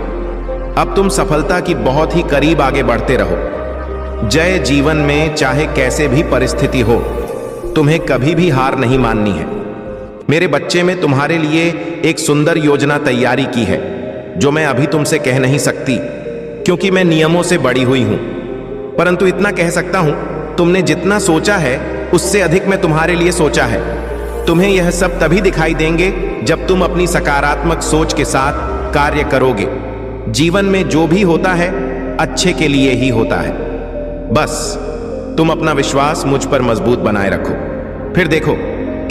अब तुम सफलता की बहुत ही करीब आगे बढ़ते रहो। जय जीवन में चाहे कैसे भी परिस्थिति हो, तुम्हें कभी भी हार नहीं माननी है। मेरे बच्चे, में तुम्हारे लिए एक सुंदर योजना तैयारी की है जो मैं अभी तुमसे कह नहीं सकती, क्योंकि मैं नियमों से बड़ी हुई हूं। परंतु इतना कह सकता हूं, तुमने जितना सोचा है उससे अधिक मैं तुम्हारे लिए सोचा है। तुम्हें यह सब तभी दिखाई देंगे जब तुम अपनी सकारात्मक सोच के साथ कार्य करोगे। जीवन में जो भी होता है अच्छे के लिए ही होता है। बस तुम अपना विश्वास मुझ पर मजबूत बनाए रखो, फिर देखो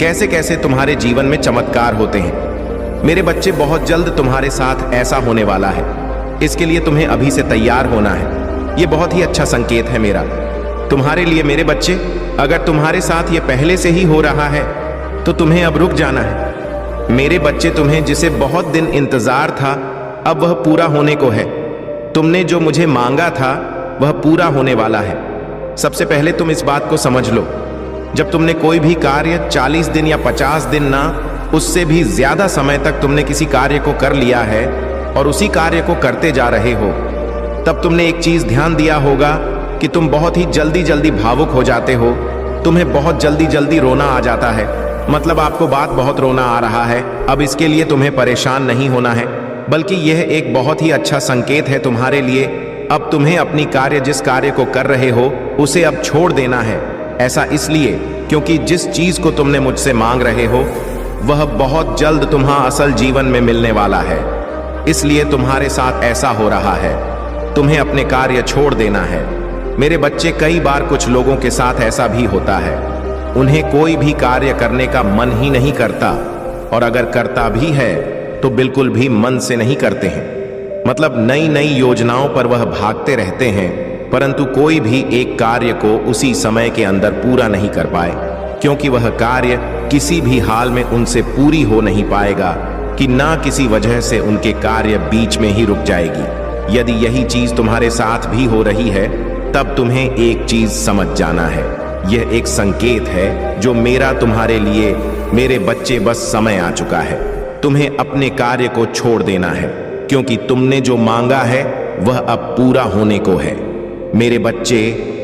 कैसे कैसे तुम्हारे जीवन में चमत्कार होते हैं। मेरे बच्चे, बहुत जल्द तुम्हारे साथ ऐसा होने वाला है। इसके लिए तुम्हें अभी से तैयार होना है। यह बहुत ही अच्छा संकेत है मेरा तुम्हारे लिए। मेरे बच्चे, अगर तुम्हारे साथ ये पहले से ही हो रहा है तो तुम्हें अब रुक जाना है। मेरे बच्चे, तुम्हें जिसे बहुत दिन इंतजार था अब वह पूरा होने को है। तुमने जो मुझे मांगा था वह पूरा होने वाला है। सबसे पहले तुम इस बात को समझ लो, जब तुमने कोई भी कार्य 40 दिन या 50 दिन ना उससे भी ज्यादा समय तक तुमने किसी कार्य को कर लिया है और उसी कार्य को करते जा रहे हो, तब तुमने एक चीज ध्यान दिया होगा कि तुम बहुत ही जल्दी जल्दी भावुक हो जाते हो। तुम्हें बहुत जल्दी जल्दी रोना आ जाता है, मतलब आपको बात बहुत रोना आ रहा है। अब इसके लिए तुम्हें परेशान नहीं होना है, बल्कि यह एक बहुत ही अच्छा संकेत है तुम्हारे लिए। अब तुम्हें अपनी कार्य, जिस कार्य को कर रहे हो उसे अब छोड़ देना है। ऐसा इसलिए क्योंकि जिस चीज को तुमने मुझसे मांग रहे हो वह बहुत जल्द तुम्हारा असल जीवन में मिलने वाला है। इसलिए तुम्हारे साथ ऐसा हो रहा है, तुम्हें अपने कार्य छोड़ देना है। मेरे बच्चे, कई बार कुछ लोगों के साथ ऐसा भी होता है, उन्हें कोई भी कार्य करने का मन ही नहीं करता, और अगर करता भी है तो बिल्कुल भी मन से नहीं करते हैं। मतलब नई नई योजनाओं पर वह भागते रहते हैं परंतु कोई भी एक कार्य को उसी समय के अंदर पूरा नहीं कर पाए, क्योंकि वह कार्य किसी भी हाल में उनसे पूरी हो नहीं पाएगा कि ना किसी वजह से उनके कार्य बीच में ही रुक जाएगी। यदि यही चीज तुम्हारे साथ भी हो रही है, तब तुम्हें एक चीज समझ जाना है। यह एक संकेत है जो मेरा तुम्हारे लिए, मेरे बच्चे, बस समय आ चुका है। तुम्हें अपने कार्य को छोड़ देना है, क्योंकि तुमने जो मांगा है वह अब पूरा होने को है। मेरे बच्चे,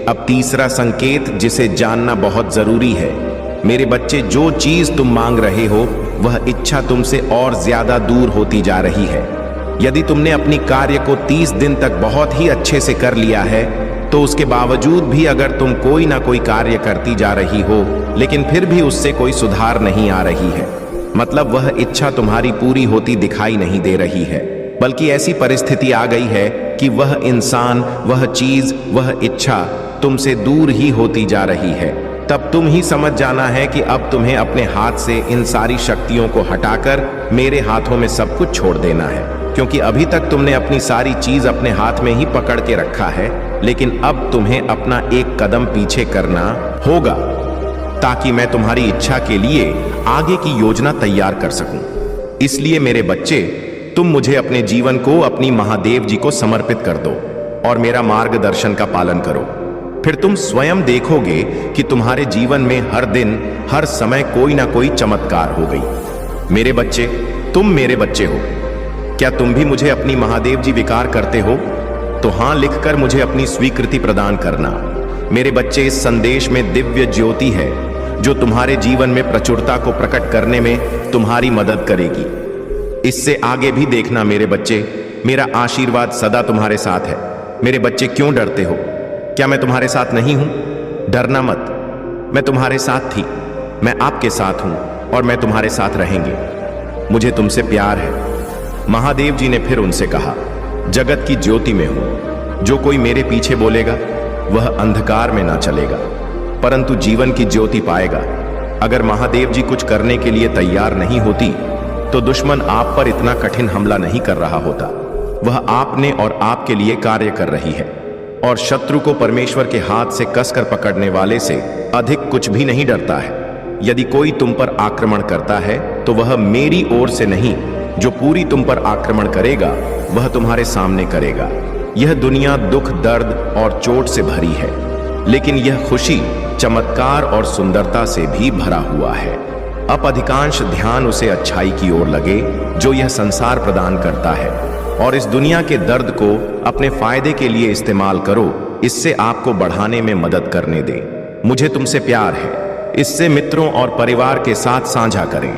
अब तीसरा संकेत जिसे जानना बहुत जरूरी है। मेरे बच्चे, जो चीज तुम मांग रहे हो वह इच्छा तुमसे और ज्यादा दूर होती जा रही है। यदि तुमने अपनी कार्य को 30 दिन तक बहुत ही अच्छे से कर लिया है, तो उसके बावजूद भी अगर तुम कोई ना कोई कार्य करती जा रही हो, लेकिन फिर भी उससे कोई सुधार नहीं आ रही है, मतलब वह इच्छा तुम्हारी पूरी होती दिखाई नहीं दे रही है, बल्कि ऐसी परिस्थिति आ गई है कि वह इंसान, वह चीज, वह इच्छा तुमसे दूर ही होती जा रही है, तब तुम ही समझ जाना है कि अब तुम्हें अपने हाथ से इन सारी शक्तियों को हटाकर मेरे हाथों में सब कुछ छोड़ देना है। क्योंकि अभी तक तुमने अपनी सारी चीज अपने हाथ में ही पकड़ के रखा है, लेकिन अब तुम्हें अपना एक कदम पीछे करना होगा, ताकि मैं तुम्हारी इच्छा के लिए आगे की योजना तैयार कर सकूं। इसलिए मेरे बच्चे, तुम मुझे अपने जीवन को अपनी महादेव जी को समर्पित कर दो और मेरा मार्गदर्शन का पालन करो। फिर तुम स्वयं देखोगे कि तुम्हारे जीवन में हर दिन, हर समय कोई ना कोई चमत्कार हो गई। मेरे बच्चे, तुम मेरे बच्चे हो। क्या तुम भी मुझे अपनी महादेव जी विकार करते हो? तो हां लिखकर मुझे अपनी स्वीकृति प्रदान करना। मेरे बच्चे, इस संदेश में दिव्य ज्योति है जो तुम्हारे जीवन में प्रचुरता को प्रकट करने में तुम्हारी मदद करेगी। इससे आगे भी देखना मेरे बच्चे, मेरा आशीर्वाद सदा तुम्हारे साथ है। मेरे बच्चे, क्यों डरते हो? क्या मैं तुम्हारे साथ नहीं हूं? डरना मत, मैं तुम्हारे साथ थी, मैं आपके साथ हूं और मैं तुम्हारे साथ रहेंगे। मुझे तुमसे प्यार है। महादेव जी ने फिर उनसे कहा, जगत की ज्योति में हूं। जो कोई मेरे पीछे बोलेगा वह अंधकार में ना चलेगा, परंतु जीवन की ज्योति पाएगा। अगर महादेव जी कुछ करने के लिए तैयार नहीं होती, तो दुश्मन आप पर इतना कठिन हमला नहीं कर रहा होता। वह आपने और आपके लिए कार्य कर रही है, और शत्रु को परमेश्वर के हाथ से कसकर पकड़ने वाले से अधिक कुछ भी नहीं डरता है। यदि कोई तुम पर आक्रमण करता है, तो वह मेरी ओर से नहीं, जो पूरी तुम पर आक्रमण करेगा वह तुम्हारे सामने करेगा। यह दुनिया दुख, दर्द और चोट से भरी है, लेकिन यह खुशी, चमत्कार और सुंदरता से भी भरा हुआ है। अब अधिकांश ध्यान उसे अच्छाई की ओर लगे जो यह संसार प्रदान करता है, और इस दुनिया के दर्द को अपने फायदे के लिए इस्तेमाल करो। इससे आपको बढ़ाने में मदद करने दे। मुझे तुमसे प्यार है, इससे मित्रों और परिवार के साथ साझा करें।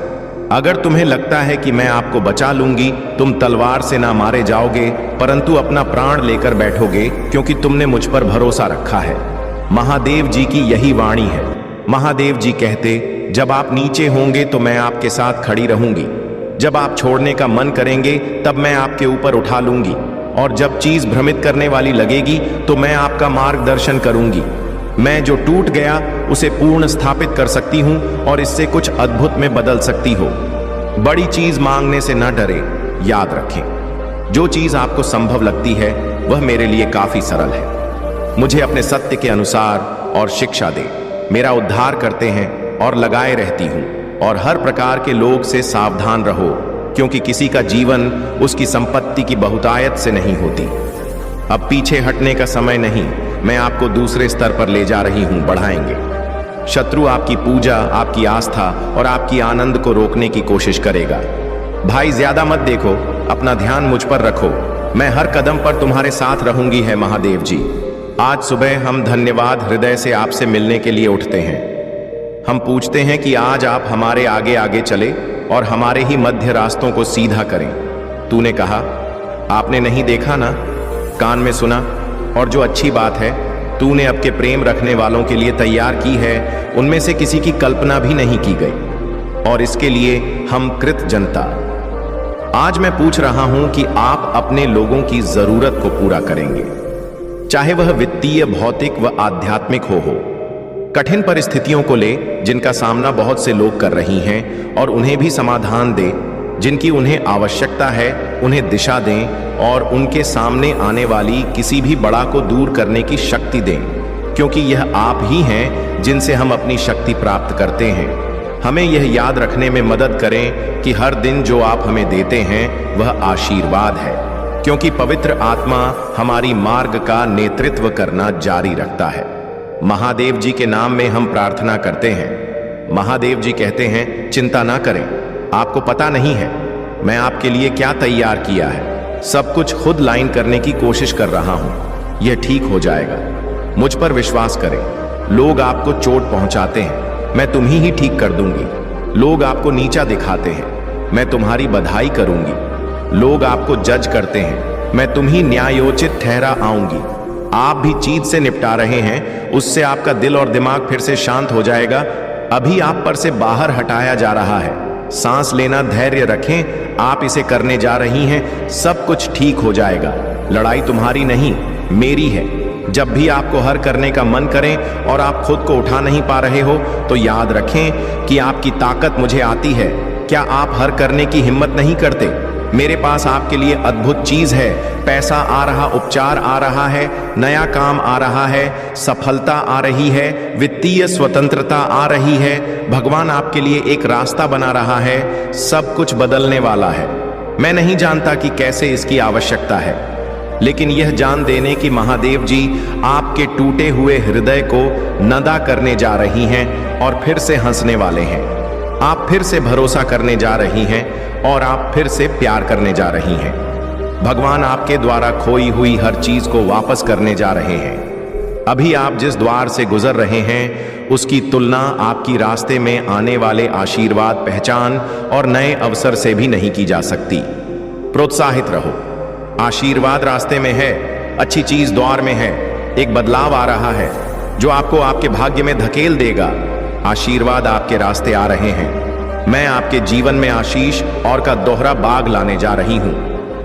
अगर तुम्हें लगता है कि मैं आपको बचा लूंगी, तुम तलवार से ना मारे जाओगे, परंतु अपना प्राण लेकर बैठोगे, क्योंकि तुमने मुझ पर भरोसा रखा है। महादेव जी की यही वाणी है। महादेव जी कहते, जब आप नीचे होंगे तो मैं आपके साथ खड़ी रहूंगी, जब आप छोड़ने का मन करेंगे तब मैं आपके ऊपर उठा लूंगी, और जब चीज भ्रमित करने वाली लगेगी तो मैं आपका मार्गदर्शन करूंगी। मैं जो टूट गया उसे पूर्ण स्थापित कर सकती हूं और इससे कुछ अद्भुत में बदल सकती हो। बड़ी चीज मांगने से न डरे। याद रखें, जो चीज आपको संभव लगती है वह मेरे लिए काफी सरल है। मुझे अपने सत्य के अनुसार और शिक्षा दे। मेरा उद्धार करते हैं और लगाए रहती हूं, और हर प्रकार के लोग से सावधान रहो, क्योंकि किसी का जीवन उसकी संपत्ति की बहुतायत से नहीं होती। अब पीछे हटने का समय नहीं, मैं आपको दूसरे स्तर पर ले जा रही हूं, बढ़ाएंगे। शत्रु आपकी पूजा, आपकी आस्था और आपकी आनंद को रोकने की कोशिश करेगा। भाई, ज्यादा मत देखो, अपना ध्यान मुझ पर रखो। मैं हर कदम पर तुम्हारे साथ रहूंगी है महादेव जी। आज सुबह हम धन्यवाद हृदय से आपसे मिलने के लिए उठते हैं। हम पूछते हैं कि आज आप हमारे आगे आगे चले और हमारे ही मध्य रास्तों को सीधा करें। तूने कहा, आपने नहीं देखा ना, कान में सुना, और जो अच्छी बात है तूने आपके प्रेम रखने वालों के लिए तैयार की है, उनमें से किसी की कल्पना भी नहीं की गई, और इसके लिए हम कृत जनता। आज मैं पूछ रहा हूं कि आप अपने लोगों की जरूरत को पूरा करेंगे, चाहे वह वित्तीय, भौतिक व आध्यात्मिक हो। कठिन परिस्थितियों को ले जिनका सामना बहुत से लोग कर रही हैं, और उन्हें भी समाधान दे जिनकी उन्हें आवश्यकता है, उन्हें दिशा दें और उनके सामने आने वाली किसी भी बड़ा को दूर करने की शक्ति दें, क्योंकि यह आप ही हैं जिनसे हम अपनी शक्ति प्राप्त करते हैं। हमें यह याद रखने में मदद करें कि हर दिन जो आप हमें देते हैं वह आशीर्वाद है, क्योंकि पवित्र आत्मा हमारी मार्ग का नेतृत्व करना जारी रखता है। महादेव जी के नाम में हम प्रार्थना करते हैं। महादेव जी कहते हैं, चिंता ना करें, आपको पता नहीं है मैं आपके लिए क्या तैयार किया है। सब कुछ खुद लाइन करने की कोशिश कर रहा हूं, यह ठीक हो जाएगा। मुझ पर विश्वास करें। लोग आपको चोट पहुंचाते हैं, मैं तुम्ही ही ठीक कर दूंगी। लोग आपको नीचा दिखाते हैं, मैं तुम्हारी बधाई करूंगी। लोग आपको जज करते हैं, मैं तुम्ही न्यायोचित ठहरा आऊंगी। आप भी चीज से निपटा रहे हैं, उससे आपका दिल और दिमाग फिर से शांत हो जाएगा। अभी आप पर से बाहर हटाया जा रहा है। सांस लेना, धैर्य रखें, आप इसे करने जा रही हैं। सब कुछ ठीक हो जाएगा। लड़ाई तुम्हारी नहीं, मेरी है। जब भी आपको हर करने का मन करें और आप खुद को उठा नहीं पा रहे हो, तो याद रखें कि आपकी ताकत मुझे आती है। क्या आप हर करने की हिम्मत नहीं करते? मेरे पास आपके लिए अद्भुत चीज है। पैसा आ रहा, उपचार आ रहा है, नया काम आ रहा है, सफलता आ रही है, वित्तीय स्वतंत्रता आ रही है। भगवान आपके लिए एक रास्ता बना रहा है। सब कुछ बदलने वाला है। मैं नहीं जानता कि कैसे इसकी आवश्यकता है, लेकिन यह जान देने कि महादेव जी आपके टूटे हुए हृदय को नदा करने जा रही हैं और फिर से हंसने वाले हैं। आप फिर से भरोसा करने जा रही हैं और आप फिर से प्यार करने जा रही हैं। भगवान आपके द्वारा खोई हुई हर चीज को वापस करने जा रहे हैं। अभी आप जिस द्वार से गुजर रहे हैं, उसकी तुलना आपकी रास्ते में आने वाले आशीर्वाद, पहचान और नए अवसर से भी नहीं की जा सकती। प्रोत्साहित रहो। आशीर्वाद रास्ते में है, अच्छी चीज द्वार में है। एक बदलाव आ रहा है जो आपको आपके भाग्य में धकेल देगा। आशीर्वाद आपके रास्ते आ रहे हैं। मैं आपके जीवन में आशीष और का दोहरा बाग लाने जा रही हूं।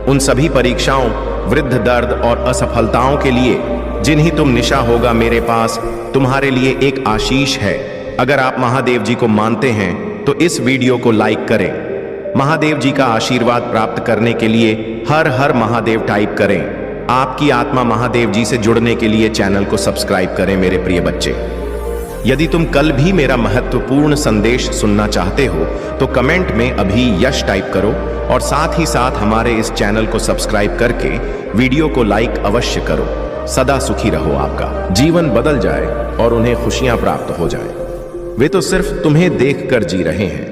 उन सभी परीक्षाओं, वृद्ध दर्द और असफलताओं के लिए जिन्हीं तुम निशा होगा, मेरे पास तुम्हारे लिए एक आशीष है। अगर आप महादेव जी को मानते हैं तो इस वीडियो को लाइक करें। महादेव जी का आशीर्वाद प्राप्त करने के लिए हर हर महादेव टाइप करें। आपकी आत्मा महादेव जी से जुड़ने के लिए चैनल को सब्सक्राइब करें मेरे प्रिय बच्चे। यदि तुम कल भी मेरा महत्वपूर्ण संदेश सुनना चाहते हो तो कमेंट में अभी यश टाइप करो और साथ ही साथ हमारे इस चैनल को सब्सक्राइब करके वीडियो को लाइक अवश्य करो। सदा सुखी रहो, आपका जीवन बदल जाए और उन्हें खुशियां प्राप्त हो जाए। वे तो सिर्फ तुम्हें देखकर जी रहे हैं,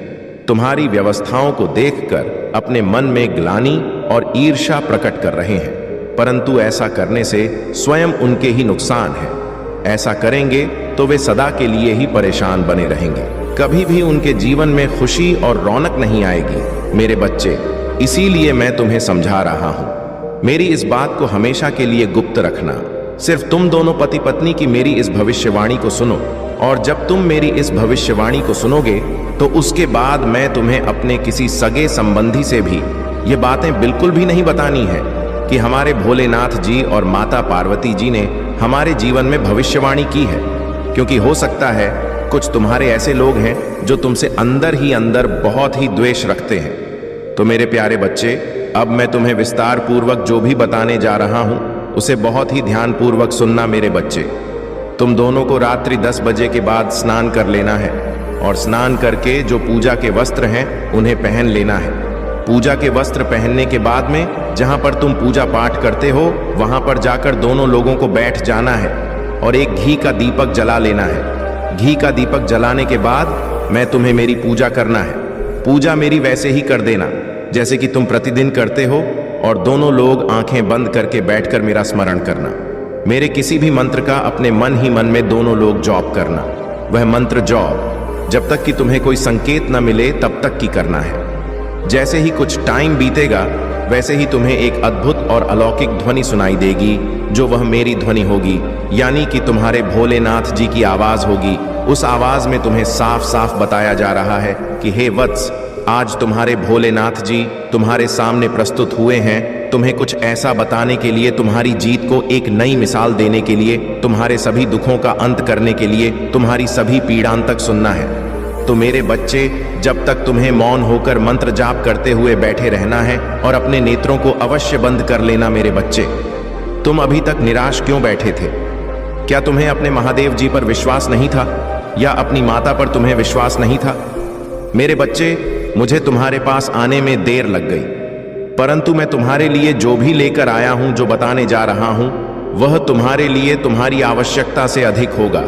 तुम्हारी व्यवस्थाओं को देखकर अपने मन में ग्लानि और ईर्ष्या प्रकट कर रहे हैं, परंतु ऐसा करने से स्वयं उनके ही नुकसान है। ऐसा करेंगे तो वे सदा के लिए ही परेशान बने रहेंगे। कभी भी उनके जीवन में खुशी और रौनक नहीं आएगी मेरे बच्चे। इसीलिए मैं तुम्हें समझा रहा हूं। मेरी इस बात को हमेशा के लिए गुप्त रखना। सिर्फ तुम दोनों पति पत्नी की मेरी इस भविष्यवाणी को सुनो, और जब तुम मेरी इस भविष्यवाणी को सुनोगे तो उसके बाद मैं तुम्हें अपने किसी सगे संबंधी से भी ये बातें बिल्कुल भी नहीं बतानी है कि हमारे भोलेनाथ जी और माता पार्वती जी ने हमारे जीवन में भविष्यवाणी की है, क्योंकि हो सकता है कुछ तुम्हारे ऐसे लोग हैं जो तुमसे अंदर ही अंदर बहुत ही द्वेष रखते हैं। तो मेरे प्यारे बच्चे, अब मैं तुम्हें विस्तार पूर्वक जो भी बताने जा रहा हूं उसे बहुत ही ध्यान पूर्वक सुनना मेरे बच्चे। तुम दोनों को रात्रि 10 बजे के बाद स्नान कर लेना है और स्नान करके जो पूजा के वस्त्र हैं उन्हें पहन लेना है। पूजा के वस्त्र पहनने के बाद में जहां पर तुम पूजा पाठ करते हो वहां पर जाकर दोनों लोगों को बैठ जाना है और एक घी का दीपक जला लेना है। घी का दीपक जलाने के बाद मैं तुम्हें मेरी पूजा करना है। पूजा मेरी वैसे ही कर देना जैसे कि तुम प्रतिदिन करते हो, और दोनों लोग आंखें बंद करके बैठकर मेरा स्मरण करना। मेरे किसी भी मंत्र का अपने मन ही मन में दोनों लोग जॉब करना। वह मंत्र जॉब जब तक कि तुम्हें कोई संकेत न मिले तब तक की करना है। जैसे ही कुछ टाइम बीतेगा वैसे ही तुम्हें एक अद्भुत और अलौकिक ध्वनि सुनाई देगी, जो वह मेरी ध्वनि होगी, यानी कि तुम्हारे भोलेनाथ जी की आवाज होगी। उस आवाज में तुम्हें साफ साफ बताया जा रहा है कि हे वत्स, आज तुम्हारे भोलेनाथ जी तुम्हारे सामने प्रस्तुत हुए हैं। तुम्हें कुछ ऐसा बताने के लिए, तुम्हारी जीत को एक नई मिसाल देने के लिए, तुम्हारे सभी दुखों का अंत करने के लिए, तुम्हारी सभी पीड़ांतक सुनना है। तो मेरे बच्चे, जब तक तुम्हें मौन होकर मंत्र जाप करते हुए बैठे रहना है और अपने नेत्रों को अवश्य बंद कर लेना। मेरे बच्चे, तुम अभी तक निराश क्यों बैठे थे? क्या तुम्हें अपने महादेव जी पर विश्वास नहीं था, या अपनी माता पर तुम्हें विश्वास नहीं था? मेरे बच्चे, मुझे तुम्हारे पास आने में देर लग गई, परंतु मैं तुम्हारे लिए जो भी लेकर आया हूं, जो बताने जा रहा हूं, वह तुम्हारे लिए तुम्हारी आवश्यकता से अधिक होगा।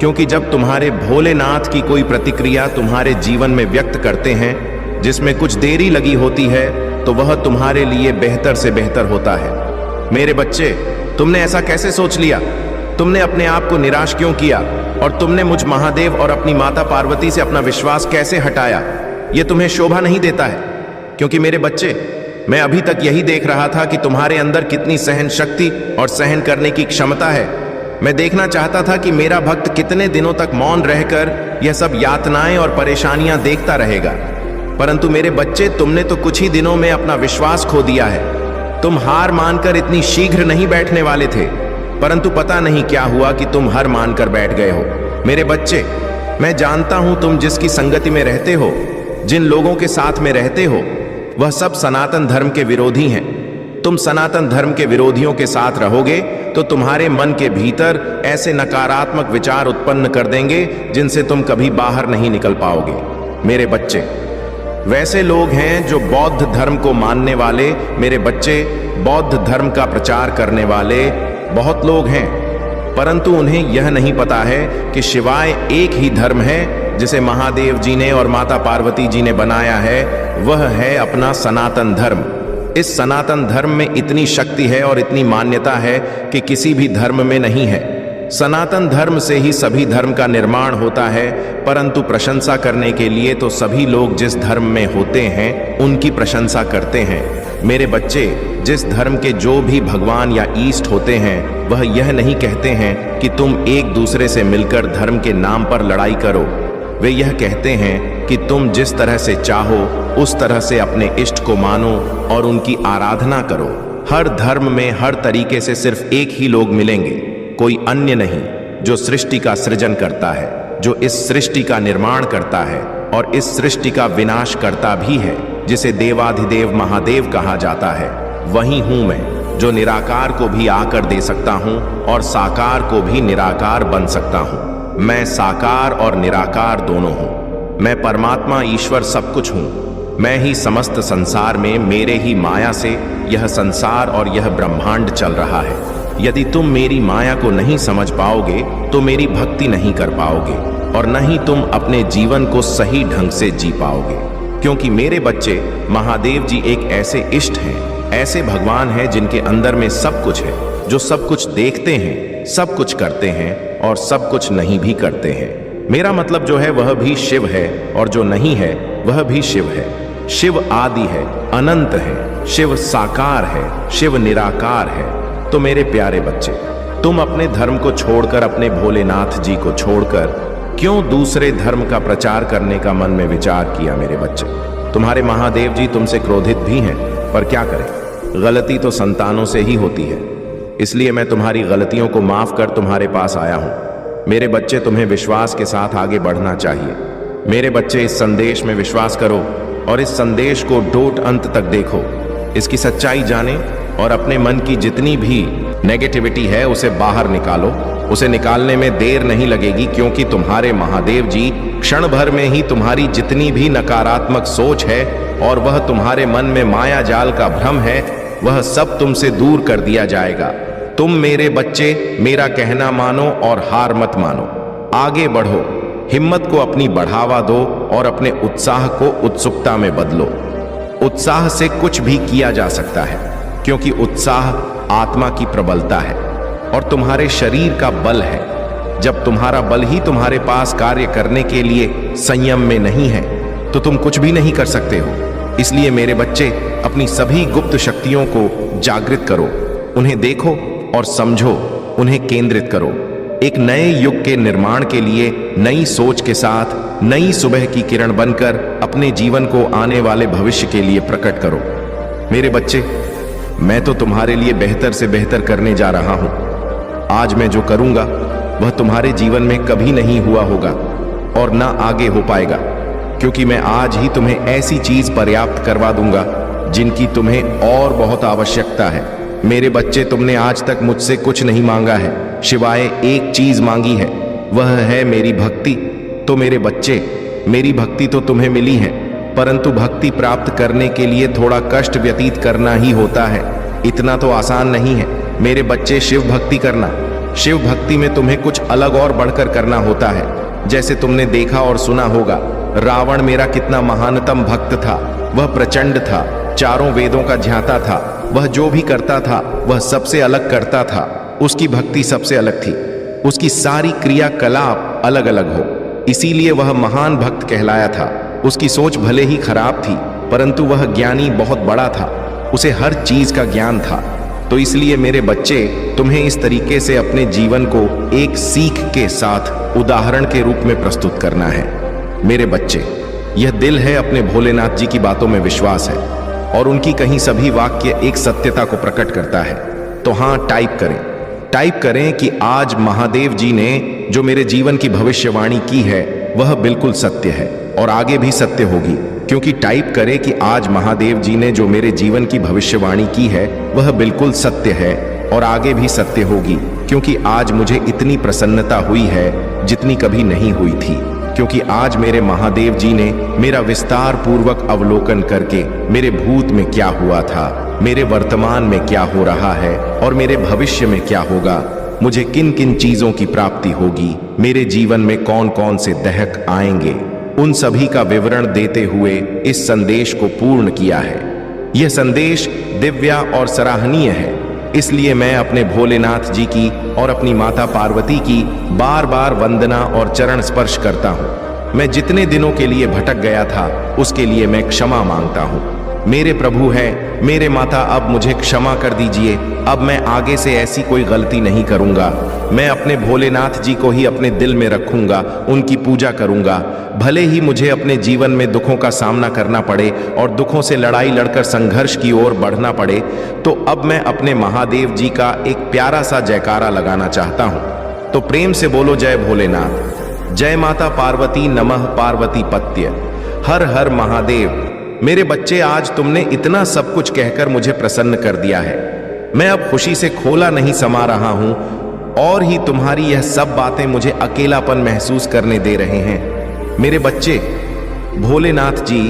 क्योंकि जब तुम्हारे भोलेनाथ की कोई प्रतिक्रिया तुम्हारे जीवन में व्यक्त करते हैं, जिसमें कुछ देरी लगी होती है, तो वह तुम्हारे लिए बेहतर से बेहतर होता है। मेरे बच्चे, तुमने ऐसा कैसे सोच लिया? तुमने अपने आप को निराश क्यों किया? और तुमने मुझ महादेव और अपनी माता पार्वती से अपना विश्वास कैसे हटाया? यह तुम्हें शोभा नहीं देता है। क्योंकि मेरे बच्चे, मैं अभी तक यही देख रहा था कि तुम्हारे अंदर कितनी सहन शक्ति और सहन करने की क्षमता है। मैं देखना चाहता था कि मेरा भक्त कितने दिनों तक मौन रहकर यह सब यातनाएं और परेशानियां देखता रहेगा। परंतु मेरे बच्चे, तुमने तो कुछ ही दिनों में अपना विश्वास खो दिया है। तुम हार मानकर इतनी शीघ्र नहीं बैठने वाले थे, परंतु पता नहीं क्या हुआ कि तुम हार मानकर बैठ गए हो। मेरे बच्चे, मैं जानता हूं तुम जिसकी संगति में रहते हो, जिन लोगों के साथ में रहते हो, वह सब सनातन धर्म के विरोधी हैं। तुम सनातन धर्म के विरोधियों के साथ रहोगे तो तुम्हारे मन के भीतर ऐसे नकारात्मक विचार उत्पन्न कर देंगे जिनसे तुम कभी बाहर नहीं निकल पाओगे। मेरे बच्चे, वैसे लोग हैं जो बौद्ध धर्म को मानने वाले, मेरे बच्चे, बौद्ध धर्म का प्रचार करने वाले बहुत लोग हैं, परंतु उन्हें यह नहीं पता है कि शिवाय एक ही धर्म है जिसे महादेव जी ने और माता पार्वती जी ने बनाया है, वह है अपना सनातन धर्म। इस सनातन धर्म में इतनी शक्ति है और इतनी मान्यता है कि किसी भी धर्म में नहीं है। सनातन धर्म से ही सभी धर्म का निर्माण होता है, परंतु प्रशंसा करने के लिए तो सभी लोग जिस धर्म में होते हैं उनकी प्रशंसा करते हैं। मेरे बच्चे, जिस धर्म के जो भी भगवान या ईष्ट होते हैं, वह यह नहीं कहते हैं कि तुम एक दूसरे से मिलकर धर्म के नाम पर लड़ाई करो। वे यह कहते हैं कि तुम जिस तरह से चाहो उस तरह से अपने इष्ट को मानो और उनकी आराधना करो। हर धर्म में हर तरीके से सिर्फ एक ही लोग मिलेंगे, कोई अन्य नहीं, जो सृष्टि का सृजन करता है, जो इस सृष्टि का निर्माण करता है और इस सृष्टि का विनाश करता भी है, जिसे देवाधिदेव महादेव कहा जाता है। वही हूं मैं, जो निराकार को भी आकर दे सकता हूं और साकार को भी निराकार बन सकता हूं। मैं साकार और निराकार दोनों हूं। मैं परमात्मा ईश्वर सब कुछ हूं। मैं ही समस्त संसार में, मेरे ही माया से यह संसार और यह ब्रह्मांड चल रहा है। यदि तुम मेरी माया को नहीं समझ पाओगे तो मेरी भक्ति नहीं कर पाओगे और न ही तुम अपने जीवन को सही ढंग से जी पाओगे। क्योंकि मेरे बच्चे, महादेव जी एक ऐसे इष्ट हैं, ऐसे भगवान हैं जिनके अंदर में सब कुछ है, जो सब कुछ देखते हैं, सब कुछ करते हैं और सब कुछ नहीं भी करते हैं। मेरा मतलब जो है वह भी शिव है और जो नहीं है वह भी शिव है। शिव आदि है, अनंत है, शिव साकार है, शिव निराकार है। तो मेरे प्यारे बच्चे, तुम अपने धर्म को छोड़कर, अपने भोलेनाथ जी को छोड़कर क्यों दूसरे धर्म का प्रचार करने का मन में विचार किया? मेरे बच्चे, तुम्हारे महादेव जी तुमसे क्रोधित भी हैं, पर क्या करें, गलती तो संतानों से ही होती है। इसलिए मैं तुम्हारी गलतियों को माफ कर तुम्हारे पास आया हूं। मेरे बच्चे, तुम्हें विश्वास के साथ आगे बढ़ना चाहिए। मेरे बच्चे, इस संदेश में विश्वास करो और इस संदेश को डोट अंत तक देखो, इसकी सच्चाई जाने और अपने मन की जितनी भी नेगेटिविटी है उसे बाहर निकालो। उसे निकालने में देर नहीं लगेगी, क्योंकि तुम्हारे महादेव जी क्षण भर में ही तुम्हारी जितनी भी नकारात्मक सोच है और वह तुम्हारे मन में माया जाल का भ्रम है, वह सब तुमसे दूर कर दिया जाएगा। तुम मेरे बच्चे, मेरा कहना मानो और हार मत मानो। आगे बढ़ो, हिम्मत को अपनी बढ़ावा दो और अपने उत्साह को उत्सुकता में बदलो। उत्साह से कुछ भी किया जा सकता है, क्योंकि उत्साह आत्मा की प्रबलता है और तुम्हारे शरीर का बल है। जब तुम्हारा बल ही तुम्हारे पास कार्य करने के लिए संयम में नहीं है तो तुम कुछ भी नहीं कर सकते हो। इसलिए मेरे बच्चे, अपनी सभी गुप्त शक्तियों को जागृत करो, उन्हें देखो और समझो, उन्हें केंद्रित करो। एक नए युग के निर्माण के लिए नई सोच के साथ नई सुबह की किरण बनकर अपने जीवन को आने वाले भविष्य के लिए प्रकट करो। मेरे बच्चे, मैं तो तुम्हारे लिए बेहतर से बेहतर करने जा रहा हूं। आज मैं जो करूंगा वह तुम्हारे जीवन में कभी नहीं हुआ होगा। और ना आगे हो पाएगा, क्योंकि मैं आज ही तुम्हें ऐसी चीज पर्याप्त करवा दूंगा जिनकी तुम्हें और बहुत आवश्यकता है। मेरे बच्चे, तुमने आज तक मुझसे कुछ नहीं मांगा है, सिवाय एक चीज मांगी है, वह है मेरी भक्ति। तो मेरे बच्चे, मेरी भक्ति तो तुम्हें मिली है, परंतु भक्ति प्राप्त करने के लिए थोड़ा कष्ट व्यतीत करना ही होता है। इतना तो आसान नहीं है। मेरे बच्चे, शिव भक्ति करना। शिव भक्ति में तुम्हें कुछ अलग और बढ़कर करना होता है। जैसे तुमने देखा और सुना होगा, रावण मेरा कितना महानतम भक्त था। वह प्रचंड था, चारों वेदों का ज्ञाता था। वह जो भी करता था वह सबसे अलग करता था। उसकी भक्ति सबसे अलग थी, उसकी सारी क्रियाकलाप अलग अलग हो, इसीलिए वह महान भक्त कहलाया था। उसकी सोच भले ही खराब थी, परंतु वह ज्ञानी बहुत बड़ा था, उसे हर चीज का ज्ञान था। तो इसलिए मेरे बच्चे, तुम्हें इस तरीके से अपने जीवन को एक सीख के साथ उदाहरण के रूप में प्रस्तुत करना है। मेरे बच्चे, यह दिल है अपने भोलेनाथ जी की बातों में विश्वास है, और उनकी कहीं सभी वाक्य एक सत्यता को प्रकट करता है। तो हाँ, टाइप करें कि आज महादेव जी ने जो मेरे जीवन की भविष्यवाणी की है वह बिल्कुल सत्य है और आगे भी सत्य होगी। क्योंकि टाइप करें कि आज महादेव जी ने जो मेरे जीवन की भविष्यवाणी की है वह बिल्कुल सत्य है और आगे भी सत्य होगी। क्योंकि आज मुझे इतनी प्रसन्नता हुई है जितनी कभी नहीं हुई थी, क्योंकि आज मेरे महादेव जी ने मेरा विस्तार पूर्वक अवलोकन करके मेरे भूत में क्या हुआ था, मेरे वर्तमान में क्या हो रहा है और मेरे भविष्य में क्या होगा, मुझे किन किन चीजों की प्राप्ति होगी, मेरे जीवन में कौन कौन से दहक आएंगे, उन सभी का विवरण देते हुए इस संदेश को पूर्ण किया है। यह संदेश दिव्य और सराहनीय है, इसलिए मैं अपने भोलेनाथ जी की और अपनी माता पार्वती की बार बार वंदना और चरण स्पर्श करता हूँ। मैं जितने दिनों के लिए भटक गया था उसके लिए मैं क्षमा मांगता हूँ। मेरे प्रभु है, मेरे माता, अब मुझे क्षमा कर दीजिए। अब मैं आगे से ऐसी कोई गलती नहीं करूंगा। मैं अपने भोलेनाथ जी को ही अपने दिल में रखूंगा, उनकी पूजा करूंगा। भले ही मुझे अपने जीवन में दुखों का सामना करना पड़े और दुखों से लड़ाई लड़कर संघर्ष की ओर बढ़ना पड़े, तो अब मैं अपने महादेव जी का एक प्यारा सा जयकारा लगाना चाहता हूं। तो प्रेम से बोलो, जय भोलेनाथ, जय माता पार्वती, नमः पार्वती पत्य, हर हर महादेव। मेरे बच्चे, आज तुमने इतना सब कुछ कहकर मुझे प्रसन्न कर दिया है। मैं अब खुशी से खोला नहीं समा रहा हूं और ही तुम्हारी यह सब बातें मुझे अकेलापन महसूस करने दे रहे हैं। मेरे बच्चे, भोलेनाथ जी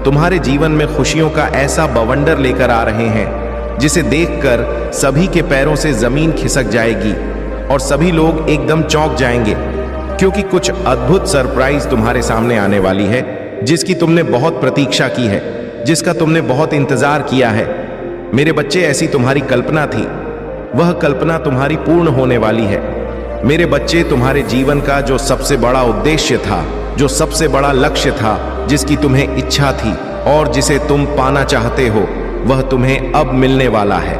तुम्हारे जीवन में खुशियों का ऐसा बवंडर लेकर आ रहे हैं जिसे देखकर सभी के पैरों से जमीन खिसक जाएगी और सभी लोग एकदम चौंक जाएंगे, क्योंकि कुछ अद्भुत सरप्राइज तुम्हारे सामने आने वाली है जिसकी तुमने बहुत प्रतीक्षा की है, जिसका तुमने बहुत इंतजार किया है। मेरे बच्चे, ऐसी तुम्हारी कल्पना थी, वह कल्पना तुम्हारी पूर्ण होने वाली है। मेरे बच्चे, तुम्हारे जीवन का जो सबसे बड़ा उद्देश्य था, जो सबसे बड़ा लक्ष्य था, जिसकी तुम्हें इच्छा थी और जिसे तुम पाना चाहते हो, वह तुम्हें अब मिलने वाला है।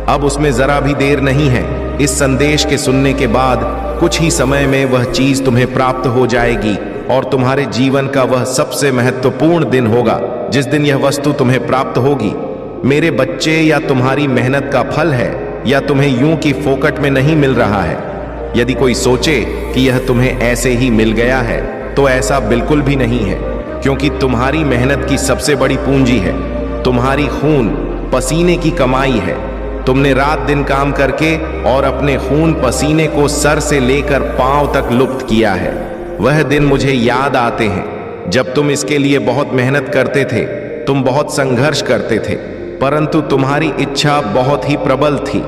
अब उसमें जरा भी देर नहीं है। इस संदेश के सुनने के बाद कुछ ही समय में वह चीज तुम्हें प्राप्त हो जाएगी और तुम्हारे जीवन का वह सबसे महत्वपूर्ण दिन होगा जिस दिन यह वस्तु तुम्हें प्राप्त होगी। मेरे बच्चे, या तुम्हारी मेहनत का फल है या तुम्हें यूं कि फोकट में नहीं मिल रहा है। यदि कोई सोचे कि यह तुम्हें ऐसे ही मिल गया है तो ऐसा बिल्कुल भी नहीं है, क्योंकि तुम्हारी मेहनत की सबसे बड़ी पूंजी है, तुम्हारी खून पसीने की कमाई है। तुमने रात दिन काम करके और अपने खून पसीने को सर से लेकर पांव तक लुप्त किया है। वह दिन मुझे याद आते हैं जब तुम इसके लिए बहुत मेहनत करते थे, तुम बहुत संघर्ष करते थे, परंतु तुम्हारी इच्छा बहुत ही प्रबल थी।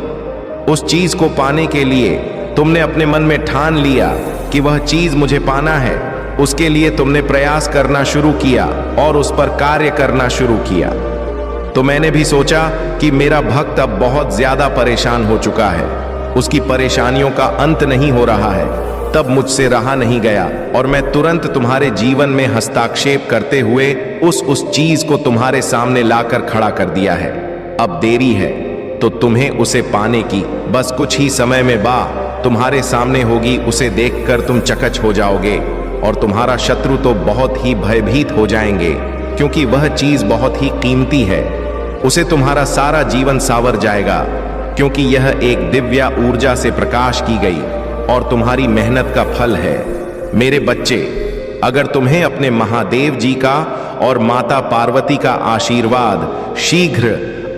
उस चीज को पाने के लिए तुमने अपने मन में ठान लिया कि वह चीज मुझे पाना है। उसके लिए तुमने प्रयास करना शुरू किया और उस पर कार्य करना शुरू किया। तो मैंने भी सोचा कि मेरा भक्त अब बहुत ज्यादा परेशान हो चुका है, उसकी परेशानियों का अंत नहीं हो रहा है। तब मुझसे रहा नहीं गया और मैं तुरंत तुम्हारे जीवन में हस्ताक्षेप करते हुए उस चीज को तुम्हारे सामने लाकर खड़ा कर दिया है। अब देरी है तो तुम्हें उसे पाने की, बस कुछ ही समय में तुम्हारे सामने होगी। उसे देखकर तुम चकच हो जाओगे और तुम्हारा शत्रु तो बहुत ही भयभीत हो जाएंगे, क्योंकि वह चीज बहुत ही कीमती है। उसे तुम्हारा सारा जीवन सावर जाएगा, क्योंकि यह एक दिव्य ऊर्जा से प्रकाश की गई और तुम्हारी मेहनत का फल है। मेरे बच्चे, अगर तुम्हें अपने महादेव जी का और माता पार्वती का आशीर्वाद शीघ्र,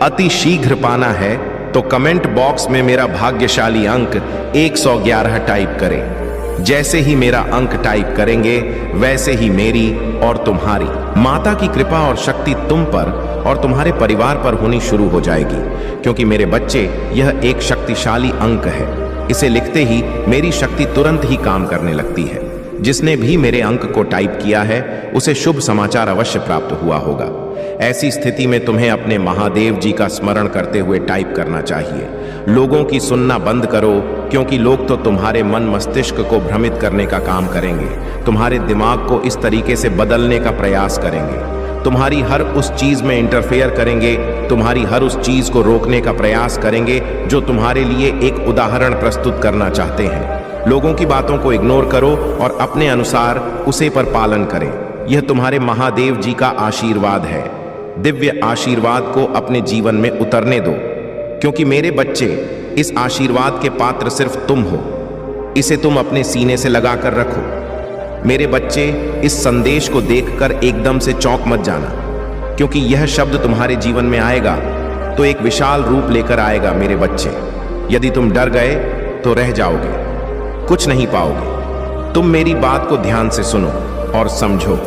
अति शीघ्र पाना है तो कमेंट बॉक्स में मेरा भाग्यशाली अंक 111 टाइप करें। जैसे ही मेरा अंक टाइप करेंगे वैसे ही मेरी और तुम्हारी माता की कृपा और शक्ति तुम पर और तुम्हारे परिवार पर होनी शुरू हो जाएगी। क्योंकि मेरे बच्चे, यह एक शक्तिशाली अंक है। इसे लिखते ही मेरी शक्ति तुरंत ही काम करने लगती है। जिसने भी मेरे अंक को टाइप किया है उसे शुभ समाचार अवश्य प्राप्त हुआ होगा। ऐसी स्थिति में तुम्हें अपने महादेव जी का स्मरण करते हुए टाइप करना चाहिए। लोगों की सुनना बंद करो, क्योंकि लोग तो तुम्हारे मन मस्तिष्क को भ्रमित करने का काम करेंगे, तुम्हारे दिमाग को इस तरीके से बदलने का प्रयास करेंगे, तुम्हारी हर उस चीज में इंटरफेयर करेंगे, तुम्हारी हर उस चीज को रोकने का प्रयास करेंगे जो तुम्हारे लिए एक उदाहरण प्रस्तुत करना चाहते हैं। लोगों की बातों को इग्नोर करो और अपने अनुसार उसे पर पालन करें। यह तुम्हारे महादेव जी का आशीर्वाद है। दिव्य आशीर्वाद को अपने जीवन में उतरने दो, क्योंकि मेरे बच्चे, इस आशीर्वाद के पात्र सिर्फ तुम हो। इसे तुम अपने सीने से लगाकर रखो। मेरे बच्चे, इस संदेश को देखकर एकदम से चौंक मत जाना, क्योंकि यह शब्द तुम्हारे जीवन में आएगा तो एक विशाल रूप लेकर आएगा। मेरे बच्चे, यदि तुम डर गए तो रह जाओगे, कुछ नहीं पाओगे। तुम मेरी बात को ध्यान से सुनो और समझो।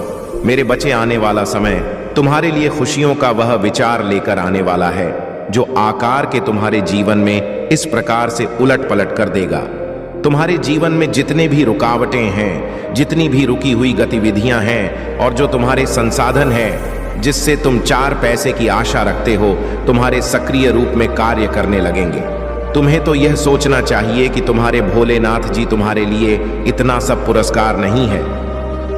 मेरे बच्चे, आने वाला समय तुम्हारे लिए खुशियों का वह विचार लेकर आने वाला है जो आकार के तुम्हारे जीवन में इस प्रकार से उलट पलट कर देगा। तुम्हारे जीवन में जितने भी रुकावटें हैं, जितनी भी रुकी हुई गतिविधियां हैं और जो तुम्हारे संसाधन हैं जिससे तुम 4 पैसे की आशा रखते हो, तुम्हारे सक्रिय रूप में कार्य करने लगेंगे। तुम्हें तो यह सोचना चाहिए कि तुम्हारे भोलेनाथ जी तुम्हारे लिए इतना सब पुरस्कार नहीं है,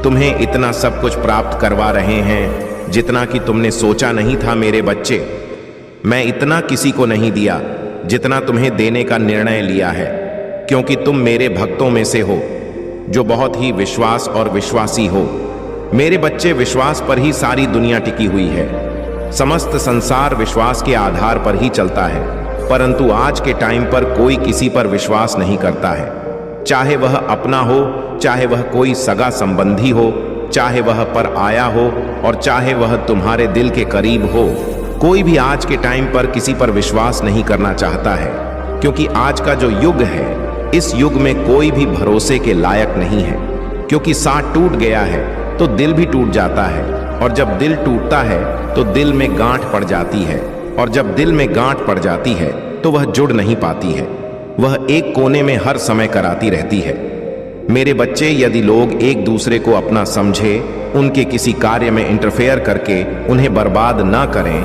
तुम्हें इतना सब कुछ प्राप्त करवा रहे हैं जितना कि तुमने सोचा नहीं था। मेरे बच्चे, मैं इतना किसी को नहीं दिया जितना तुम्हें देने का निर्णय लिया है, क्योंकि तुम मेरे भक्तों में से हो जो बहुत ही विश्वास और विश्वासी हो। मेरे बच्चे, विश्वास पर ही सारी दुनिया टिकी हुई है। समस्त संसार विश्वास के आधार पर ही चलता है, परंतु आज के टाइम पर कोई किसी पर विश्वास नहीं करता है। चाहे वह अपना हो, चाहे वह कोई सगा संबंधी हो, चाहे वह पर आया हो और चाहे वह तुम्हारे दिल के करीब हो, कोई भी आज के टाइम पर किसी पर विश्वास नहीं करना चाहता है। क्योंकि आज का जो युग है, इस युग में कोई भी भरोसे के लायक नहीं है। क्योंकि साथ टूट गया है तो दिल भी टूट जाता है, और जब दिल टूटता है तो दिल में गांठ पड़ जाती है, और जब दिल में गांठ पड़ जाती है तो वह जुड़ नहीं पाती है, वह एक कोने में हर समय कराती रहती है। मेरे बच्चे, यदि लोग एक दूसरे को अपना समझे, उनके किसी कार्य में इंटरफेयर करके उन्हें बर्बाद ना करें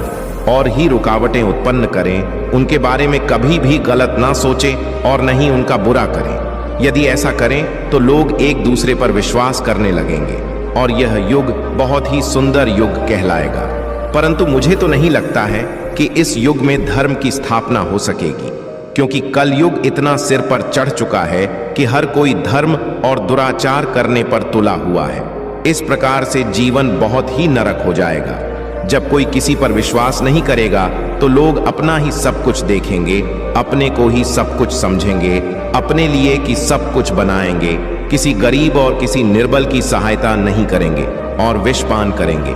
और ही रुकावटें उत्पन्न करें, उनके बारे में कभी भी गलत ना सोचें और न ही उनका बुरा करें, यदि ऐसा करें तो लोग एक दूसरे पर विश्वास करने लगेंगे और यह युग बहुत ही सुंदर युग कहलाएगा। परंतु मुझे तो नहीं लगता है कि इस युग में धर्म की स्थापना हो सकेगी, क्योंकि कलयुग इतना सिर पर चढ़ चुका है कि हर कोई धर्म और दुराचार करने पर तुला हुआ है। इस प्रकार से जीवन बहुत ही नरक हो जाएगा। जब कोई किसी पर विश्वास नहीं करेगा तो लोग अपना ही सब कुछ देखेंगे, अपने को ही सब कुछ समझेंगे, अपने लिए कि सब कुछ बनाएंगे, किसी गरीब और किसी निर्बल की सहायता नहीं करेंगे और विषपान करेंगे।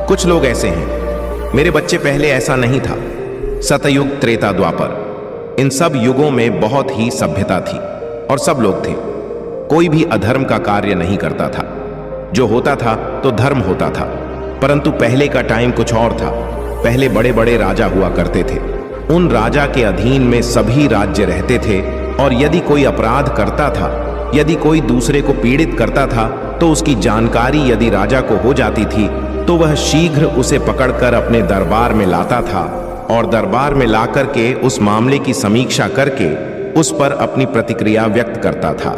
कुछ लोग ऐसे हैं मेरे बच्चे, पहले ऐसा नहीं था। सतयुग, त्रेता, द्वापर, इन सब युगों में बहुत ही सभ्यता थी और सब लोग थे। कोई भी अधर्म का कार्य नहीं करता था। जो होता था तो धर्म होता था। परंतु पहले का टाइम कुछ और था। पहले बड़े बड़े राजा हुआ करते थे। उन राजा के अधीन में सभी राज्य रहते थे, और यदि कोई अपराध करता था, यदि कोई दूसरे को पीड़ित करता था, तो उसकी जानकारी यदि राजा को हो जाती थी तो वह शीघ्र उसे पकड़कर अपने दरबार में लाता था और दरबार में लाकर के उस मामले की समीक्षा करके उस पर अपनी प्रतिक्रिया व्यक्त करता था।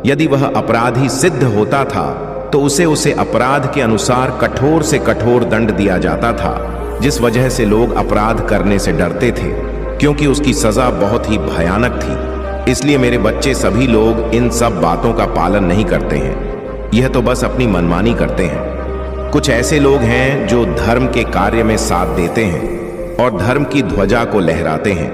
यदि वह अपराधी सिद्ध होता था तो उसे अपराध के अनुसार कठोर से कठोर दंड दिया जाता था, जिस वजह से लोग अपराध करने से डरते थे, क्योंकि उसकी सजा बहुत ही भयानक थी। इसलिए मेरे बच्चे, सभी लोग इन सब बातों का पालन नहीं करते हैं। यह तो बस अपनी मनमानी करते हैं। कुछ ऐसे लोग हैं जो धर्म के कार्य में साथ देते हैं और धर्म की ध्वजा को लहराते हैं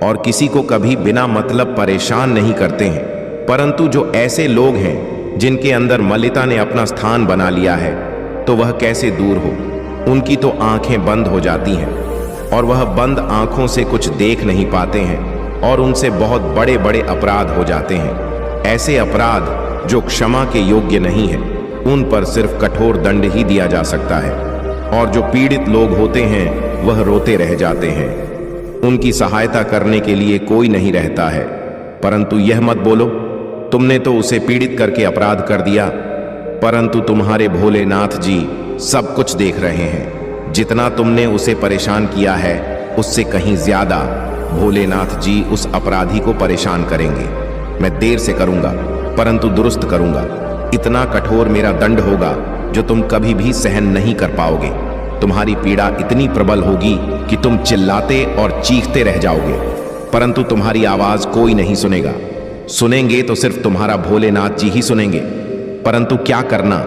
और किसी को कभी बिना मतलब परेशान नहीं करते हैं। परंतु जो ऐसे लोग हैं जिनके अंदर मलिता ने अपना स्थान बना लिया है, तो वह कैसे दूर हो। उनकी तो आंखें बंद हो जाती हैं और वह बंद आंखों से कुछ देख नहीं पाते हैं और उनसे बहुत बड़े बड़े अपराध हो जाते हैं। ऐसे अपराध जो क्षमा के योग्य नहीं है, उन पर सिर्फ कठोर दंड ही दिया जा सकता है। और जो पीड़ित लोग होते हैं वह रोते रह जाते हैं। उनकी सहायता करने के लिए कोई नहीं रहता है। परंतु यह मत बोलो तुमने तो उसे पीड़ित करके अपराध कर दिया, परंतु तुम्हारे भोलेनाथ जी सब कुछ देख रहे हैं। जितना तुमने उसे परेशान किया है उससे कहीं ज्यादा भोलेनाथ जी उस अपराधी को परेशान करेंगे। मैं देर से करूंगा परंतु दुरुस्त करूंगा। इतना कठोर मेरा दंड होगा जो तुम कभी भी सहन नहीं कर पाओगे। तुम्हारी पीड़ा इतनी प्रबल होगी कि तुम चिल्लाते और चीखते रह जाओगे, परंतु तुम्हारी आवाज कोई नहीं सुनेगा। सुनेंगे तो सिर्फ तुम्हारा भोलेनाथ जी ही सुनेंगे। परंतु क्या करना,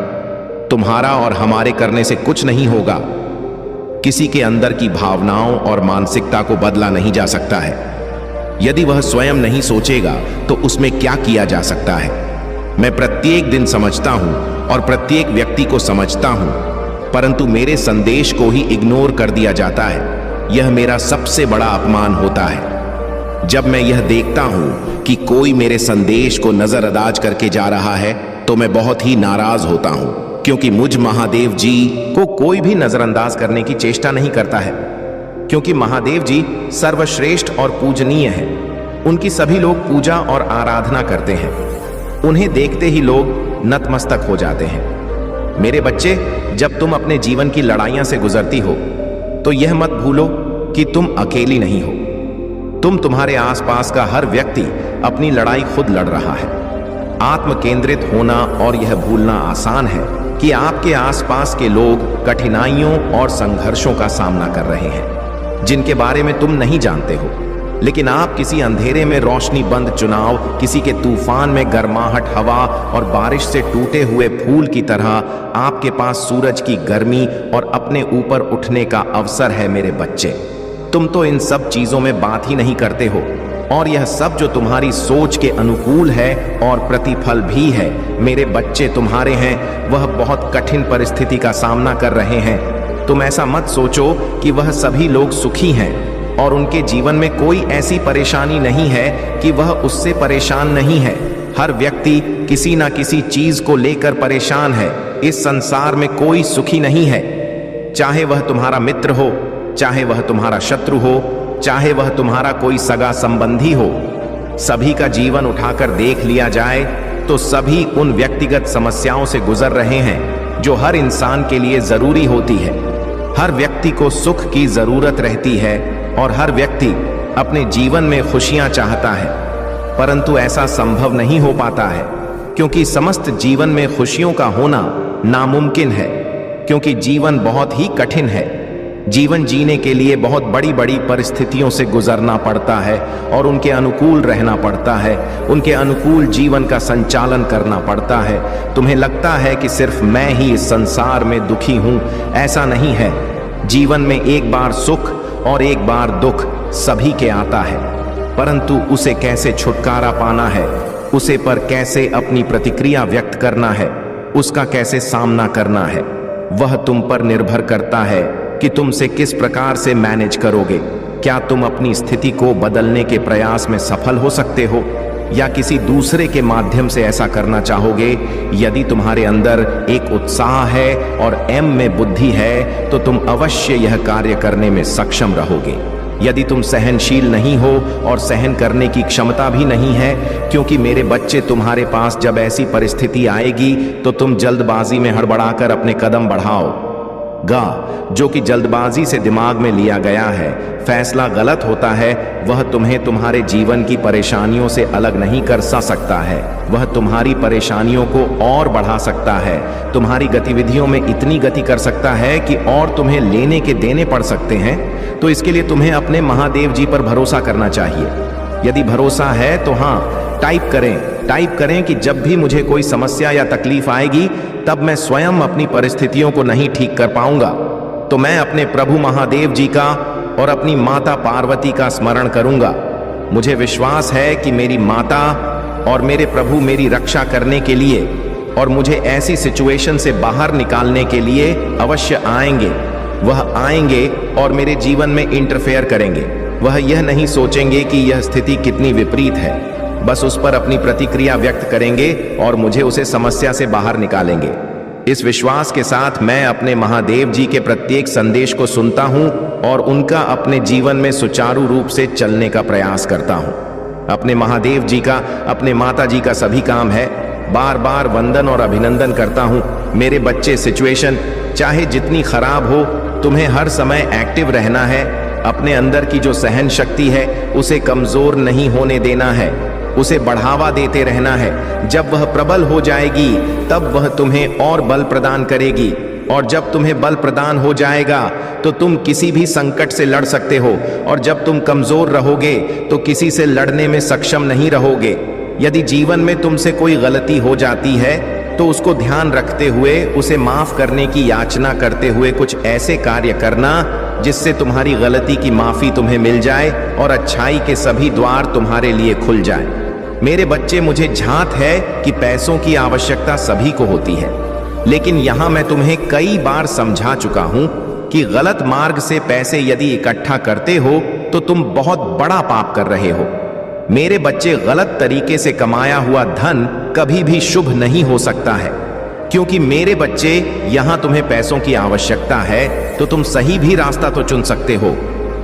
तुम्हारा और हमारे करने से कुछ नहीं होगा। किसी के अंदर की भावनाओं और मानसिकता को बदला नहीं जा सकता है। यदि वह स्वयं नहीं सोचेगा तो उसमें क्या किया जा सकता है। मैं प्रत्येक दिन समझता हूं और प्रत्येक व्यक्ति को समझता हूं, परंतु मेरे संदेश को ही इग्नोर कर दिया जाता है। यह मेरा सबसे बड़ा अपमान होता है। जब मैं यह देखता हूं कि कोई मेरे संदेश को नजरअंदाज करके जा रहा है तो मैं बहुत ही नाराज होता हूं, क्योंकि मुझ महादेव जी को कोई भी नजरअंदाज करने की चेष्टा नहीं करता है, क्योंकि महादेव जी सर्वश्रेष्ठ और पूजनीय हैं। उनकी सभी लोग पूजा और आराधना करते हैं। उन्हें देखते ही लोग नतमस्तक हो जाते हैं। मेरे बच्चे, जब तुम अपने जीवन की लड़ाइयां से गुजरती हो तो यह मत भूलो कि तुम अकेली नहीं हो। तुम्हारे आसपास का हर व्यक्ति अपनी लड़ाई खुद लड़ रहा है। आत्म केंद्रित होना और यह भूलना आसान है कि आपके आसपास के लोग कठिनाइयों और संघर्षों का सामना कर रहे हैं जिनके बारे में तुम नहीं जानते हो। लेकिन आप किसी अंधेरे में रोशनी बंद चुनाव, किसी के तूफान में गर्माहट हवा और बारिश से टूटे हुए फूल की तरह आपके पास सूरज की गर्मी और अपने ऊपर उठने का अवसर है। मेरे बच्चे, तुम तो इन सब चीजों में बात ही नहीं करते हो, और यह सब जो तुम्हारी सोच के अनुकूल है और प्रतिफल भी है, मेरे बच्चे तुम्हारे हैं, वह बहुत कठिन परिस्थिति का सामना कर रहे हैं। तुम ऐसा मत सोचो कि वह सभी लोग सुखी हैं और उनके जीवन में कोई ऐसी परेशानी नहीं है कि वह उससे परेशान नहीं है। हर व्यक्ति किसी ना किसी चीज को लेकर परेशान है। इस संसार में कोई सुखी नहीं है, चाहे वह तुम्हारा मित्र हो, चाहे वह तुम्हारा शत्रु हो, चाहे वह तुम्हारा कोई सगा संबंधी हो। सभी का जीवन उठाकर देख लिया जाए तो सभी उन व्यक्तिगत समस्याओं से गुजर रहे हैं जो हर इंसान के लिए जरूरी होती है। हर व्यक्ति को सुख की जरूरत रहती है और हर व्यक्ति अपने जीवन में खुशियां चाहता है, परंतु ऐसा संभव नहीं हो पाता है क्योंकि समस्त जीवन में खुशियों का होना नामुमकिन है, क्योंकि जीवन बहुत ही कठिन है। जीवन जीने के लिए बहुत बड़ी बड़ी परिस्थितियों से गुजरना पड़ता है और उनके अनुकूल रहना पड़ता है, उनके अनुकूल जीवन का संचालन करना पड़ता है। तुम्हें लगता है कि सिर्फ मैं ही इस संसार में दुखी हूं, ऐसा नहीं है। जीवन में एक बार सुख और एक बार दुख सभी के आता है, परंतु उसे कैसे छुटकारा पाना है, उसे पर कैसे अपनी प्रतिक्रिया व्यक्त करना है, उसका कैसे सामना करना है, वह तुम पर निर्भर करता है कि तुमसे किस प्रकार से मैनेज करोगे। क्या तुम अपनी स्थिति को बदलने के प्रयास में सफल हो सकते हो या किसी दूसरे के माध्यम से ऐसा करना चाहोगे? यदि तुम्हारे अंदर एक उत्साह है और एम में बुद्धि है तो तुम अवश्य यह कार्य करने में सक्षम रहोगे। यदि तुम सहनशील नहीं हो और सहन करने की क्षमता भी नहीं है, क्योंकि मेरे बच्चे तुम्हारे पास जब ऐसी परिस्थिति आएगी तो तुम जल्दबाजी में हड़बड़ाकर अपने कदम बढ़ाओ जो कि जल्दबाजी से दिमाग में लिया गया है, फैसला गलत होता है। वह तुम्हें तुम्हारे जीवन की परेशानियों से अलग नहीं कर सकता है, वह तुम्हारी परेशानियों को और बढ़ा सकता है, तुम्हारी गतिविधियों में इतनी गति कर सकता है कि और तुम्हें लेने के देने पड़ सकते हैं। तो इसके लिए तुम्हें अपने महादेव जी पर भरोसा करना चाहिए। यदि भरोसा है तो हाँ, टाइप करें कि जब भी मुझे कोई समस्या या तकलीफ आएगी तब मैं स्वयं अपनी परिस्थितियों को नहीं ठीक कर पाऊंगा तो मैं अपने प्रभु महादेव जी का और अपनी माता पार्वती का स्मरण करूंगा। मुझे विश्वास है कि मेरी माता और मेरे प्रभु मेरी रक्षा करने के लिए और मुझे ऐसी सिचुएशन से बाहर निकालने के लिए अवश्य आएंगे। वह आएंगे और मेरे जीवन में इंटरफेयर करेंगे। वह यह नहीं सोचेंगे कि यह स्थिति कितनी विपरीत है, बस उस पर अपनी प्रतिक्रिया व्यक्त करेंगे और मुझे उसे समस्या से बाहर निकालेंगे। इस विश्वास के साथ मैं अपने महादेव जी के प्रत्येक संदेश को सुनता हूं और उनका अपने जीवन में सुचारू रूप से चलने का प्रयास करता हूं। अपने महादेव जी का, अपने माता जी का सभी काम है। बार बार वंदन और अभिनंदन करता हूं। मेरे बच्चे, सिचुएशन चाहे जितनी खराब हो, तुम्हें हर समय एक्टिव रहना है। अपने अंदर की जो सहन शक्ति है उसे कमजोर नहीं होने देना है, उसे बढ़ावा देते रहना है। जब वह प्रबल हो जाएगी तब वह तुम्हें और बल प्रदान करेगी, और जब तुम्हें बल प्रदान हो जाएगा तो तुम किसी भी संकट से लड़ सकते हो, और जब तुम कमजोर रहोगे तो किसी से लड़ने में सक्षम नहीं रहोगे। यदि जीवन में तुमसे कोई गलती हो जाती है तो उसको ध्यान रखते हुए उसे माफ करने की याचना करते हुए कुछ ऐसे कार्य करना जिससे तुम्हारी गलती की माफी तुम्हें मिल जाए और अच्छाई के सभी द्वार तुम्हारे लिए खुल जाए। मेरे बच्चे, मुझे झांत है कि पैसों की आवश्यकता सभी को होती है, लेकिन यहां मैं तुम्हें कई बार समझा चुका हूं कि गलत मार्ग से पैसे यदि इकट्ठा करते हो तो तुम बहुत बड़ा पाप कर रहे हो। मेरे बच्चे, गलत तरीके से कमाया हुआ धन कभी भी शुभ नहीं हो सकता है, क्योंकि मेरे बच्चे, यहां तुम्हें पैसों की आवश्यकता है तो तुम सही भी रास्ता तो चुन सकते हो।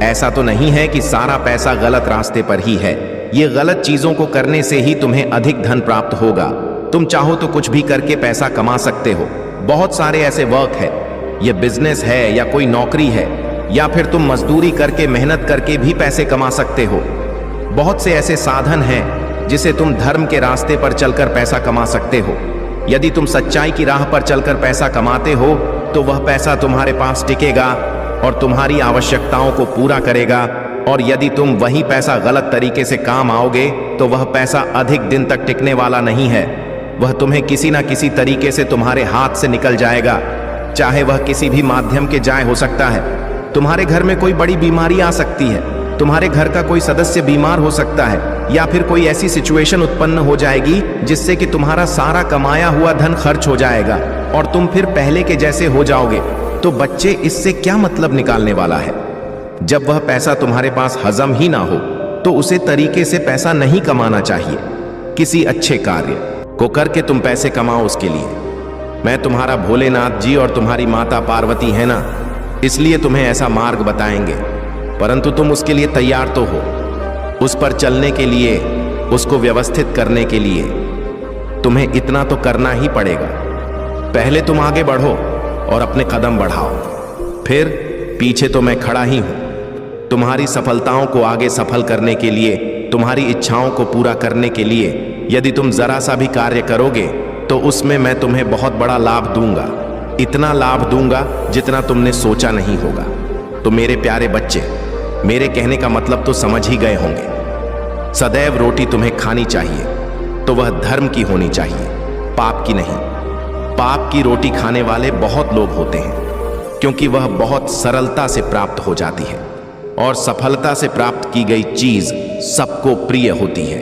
ऐसा तो नहीं है कि सारा पैसा गलत रास्ते पर ही है। ये गलत चीजों को करने से ही तुम्हें अधिक धन प्राप्त होगा। तुम चाहो तो कुछ भी करके पैसा कमा सकते हो। बहुत सारे ऐसे वर्क है, ये बिजनेस है या कोई नौकरी है, या फिर तुम मजदूरी करके, मेहनत करके भी पैसे कमा सकते हो। बहुत से ऐसे साधन हैं जिसे तुम धर्म के रास्ते पर चलकर पैसा कमा सकते हो। यदि तुम सच्चाई की राह पर चलकर पैसा कमाते हो तो वह पैसा तुम्हारे पास टिकेगा और तुम्हारी आवश्यकताओं को पूरा करेगा, और यदि तुम वही पैसा गलत तरीके से काम आओगे तो वह पैसा अधिक दिन तक टिकने वाला नहीं है। वह तुम्हें किसी ना किसी तरीके से तुम्हारे हाथ से निकल जाएगा, चाहे वह किसी भी माध्यम के जाए हो सकता है। तुम्हारे घर में कोई बड़ी बीमारी आ सकती है, तुम्हारे घर का कोई सदस्य बीमार हो सकता है, या फिर कोई ऐसी सिचुएशन उत्पन्न हो जाएगी जिससे कि तुम्हारा सारा कमाया हुआ धन खर्च हो जाएगा और तुम फिर पहले के जैसे हो जाओगे। तो बच्चे, इससे क्या मतलब निकालने वाला है? जब वह पैसा तुम्हारे पास हजम ही ना हो तो उसे तरीके से पैसा नहीं कमाना चाहिए। किसी अच्छे कार्य को करके तुम पैसे कमाओ उसके लिए। मैं तुम्हारा भोलेनाथ जी और तुम्हारी माता पार्वती है ना, इसलिए तुम्हें ऐसा मार्ग बताएंगे, परंतु तुम उसके लिए तैयार तो हो। उस पर चलने के लिए, उसको व्यवस्थित करने के लिए तुम्हें इतना तो करना ही पड़ेगा। पहले तुम आगे बढ़ो और अपने कदम बढ़ाओ, फिर पीछे तो मैं खड़ा ही हूं। तुम्हारी सफलताओं को आगे सफल करने के लिए, तुम्हारी इच्छाओं को पूरा करने के लिए यदि तुम जरा सा भी कार्य करोगे तो उसमें मैं तुम्हें बहुत बड़ा लाभ दूंगा। इतना लाभ दूंगा जितना तुमने सोचा नहीं होगा। तो मेरे प्यारे बच्चे, मेरे कहने का मतलब तो समझ ही गए होंगे। सदैव रोटी तुम्हें खानी चाहिए, तो वह धर्म की होनी चाहिए, पाप की नहीं। पाप की रोटी खाने वाले बहुत लोग होते हैं, क्योंकि वह बहुत सरलता से प्राप्त हो जाती है, और सफलता से प्राप्त की गई चीज सबको प्रिय होती है।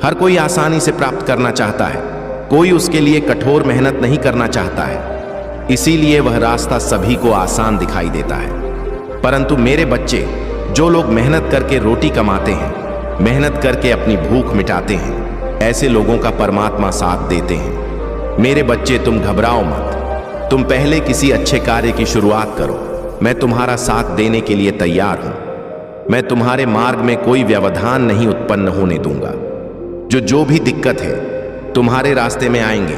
हर कोई आसानी से प्राप्त करना चाहता है, कोई उसके लिए कठोर मेहनत नहीं करना चाहता है, इसीलिए वह रास्ता सभी को आसान दिखाई देता है। परंतु मेरे बच्चे, जो लोग मेहनत करके रोटी कमाते हैं, मेहनत करके अपनी भूख मिटाते हैं, ऐसे लोगों का परमात्मा साथ देते हैं। मेरे बच्चे, तुम घबराओ मत। तुम पहले किसी अच्छे कार्य की शुरुआत करो। मैं तुम्हारा साथ देने के लिए तैयार हूं। मैं तुम्हारे मार्ग में कोई व्यवधान नहीं उत्पन्न होने दूंगा। जो भी दिक्कत है तुम्हारे रास्ते में आएंगे,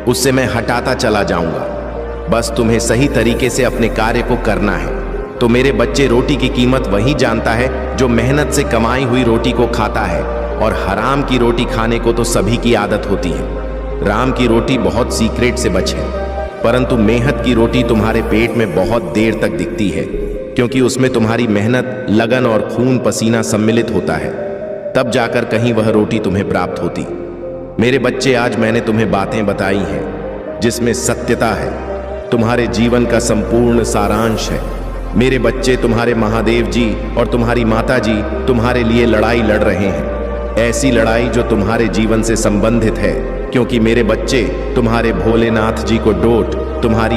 उससे मैं हटाता चला जाऊंगा। बस तुम्हें सही तरीके से अपने कार्य को करना है। तो मेरे बच्चे, रोटी की कीमत वही जानता है जो मेहनत से कमाई हुई रोटी को खाता है, और हराम की रोटी खाने को तो सभी की आदत होती है। राम की रोटी बहुत सीक्रेट से बच है, परंतु मेहनत की रोटी तुम्हारे पेट में बहुत देर तक दिखती है, क्योंकि उसमें तुम्हारी मेहनत, लगन और खून पसीना सम्मिलित होता है। तब जाकर कहीं वह रोटी तुम्हें प्राप्त होती। मेरे बच्चे, आज मैंने तुम्हें बातें बताई हैं जिसमें सत्यता है, तुम्हारे जीवन का संपूर्ण सारांश है। मेरे बच्चे, तुम्हारे महादेव जी और तुम्हारी माता जी तुम्हारे लिए लड़ाई लड़ रहे हैं, ऐसी लड़ाई जो तुम्हारे जीवन से संबंधित है। क्योंकि मेरे बच्चे तुम्हारे भोलेनाथ जी को डोट तुम्हारी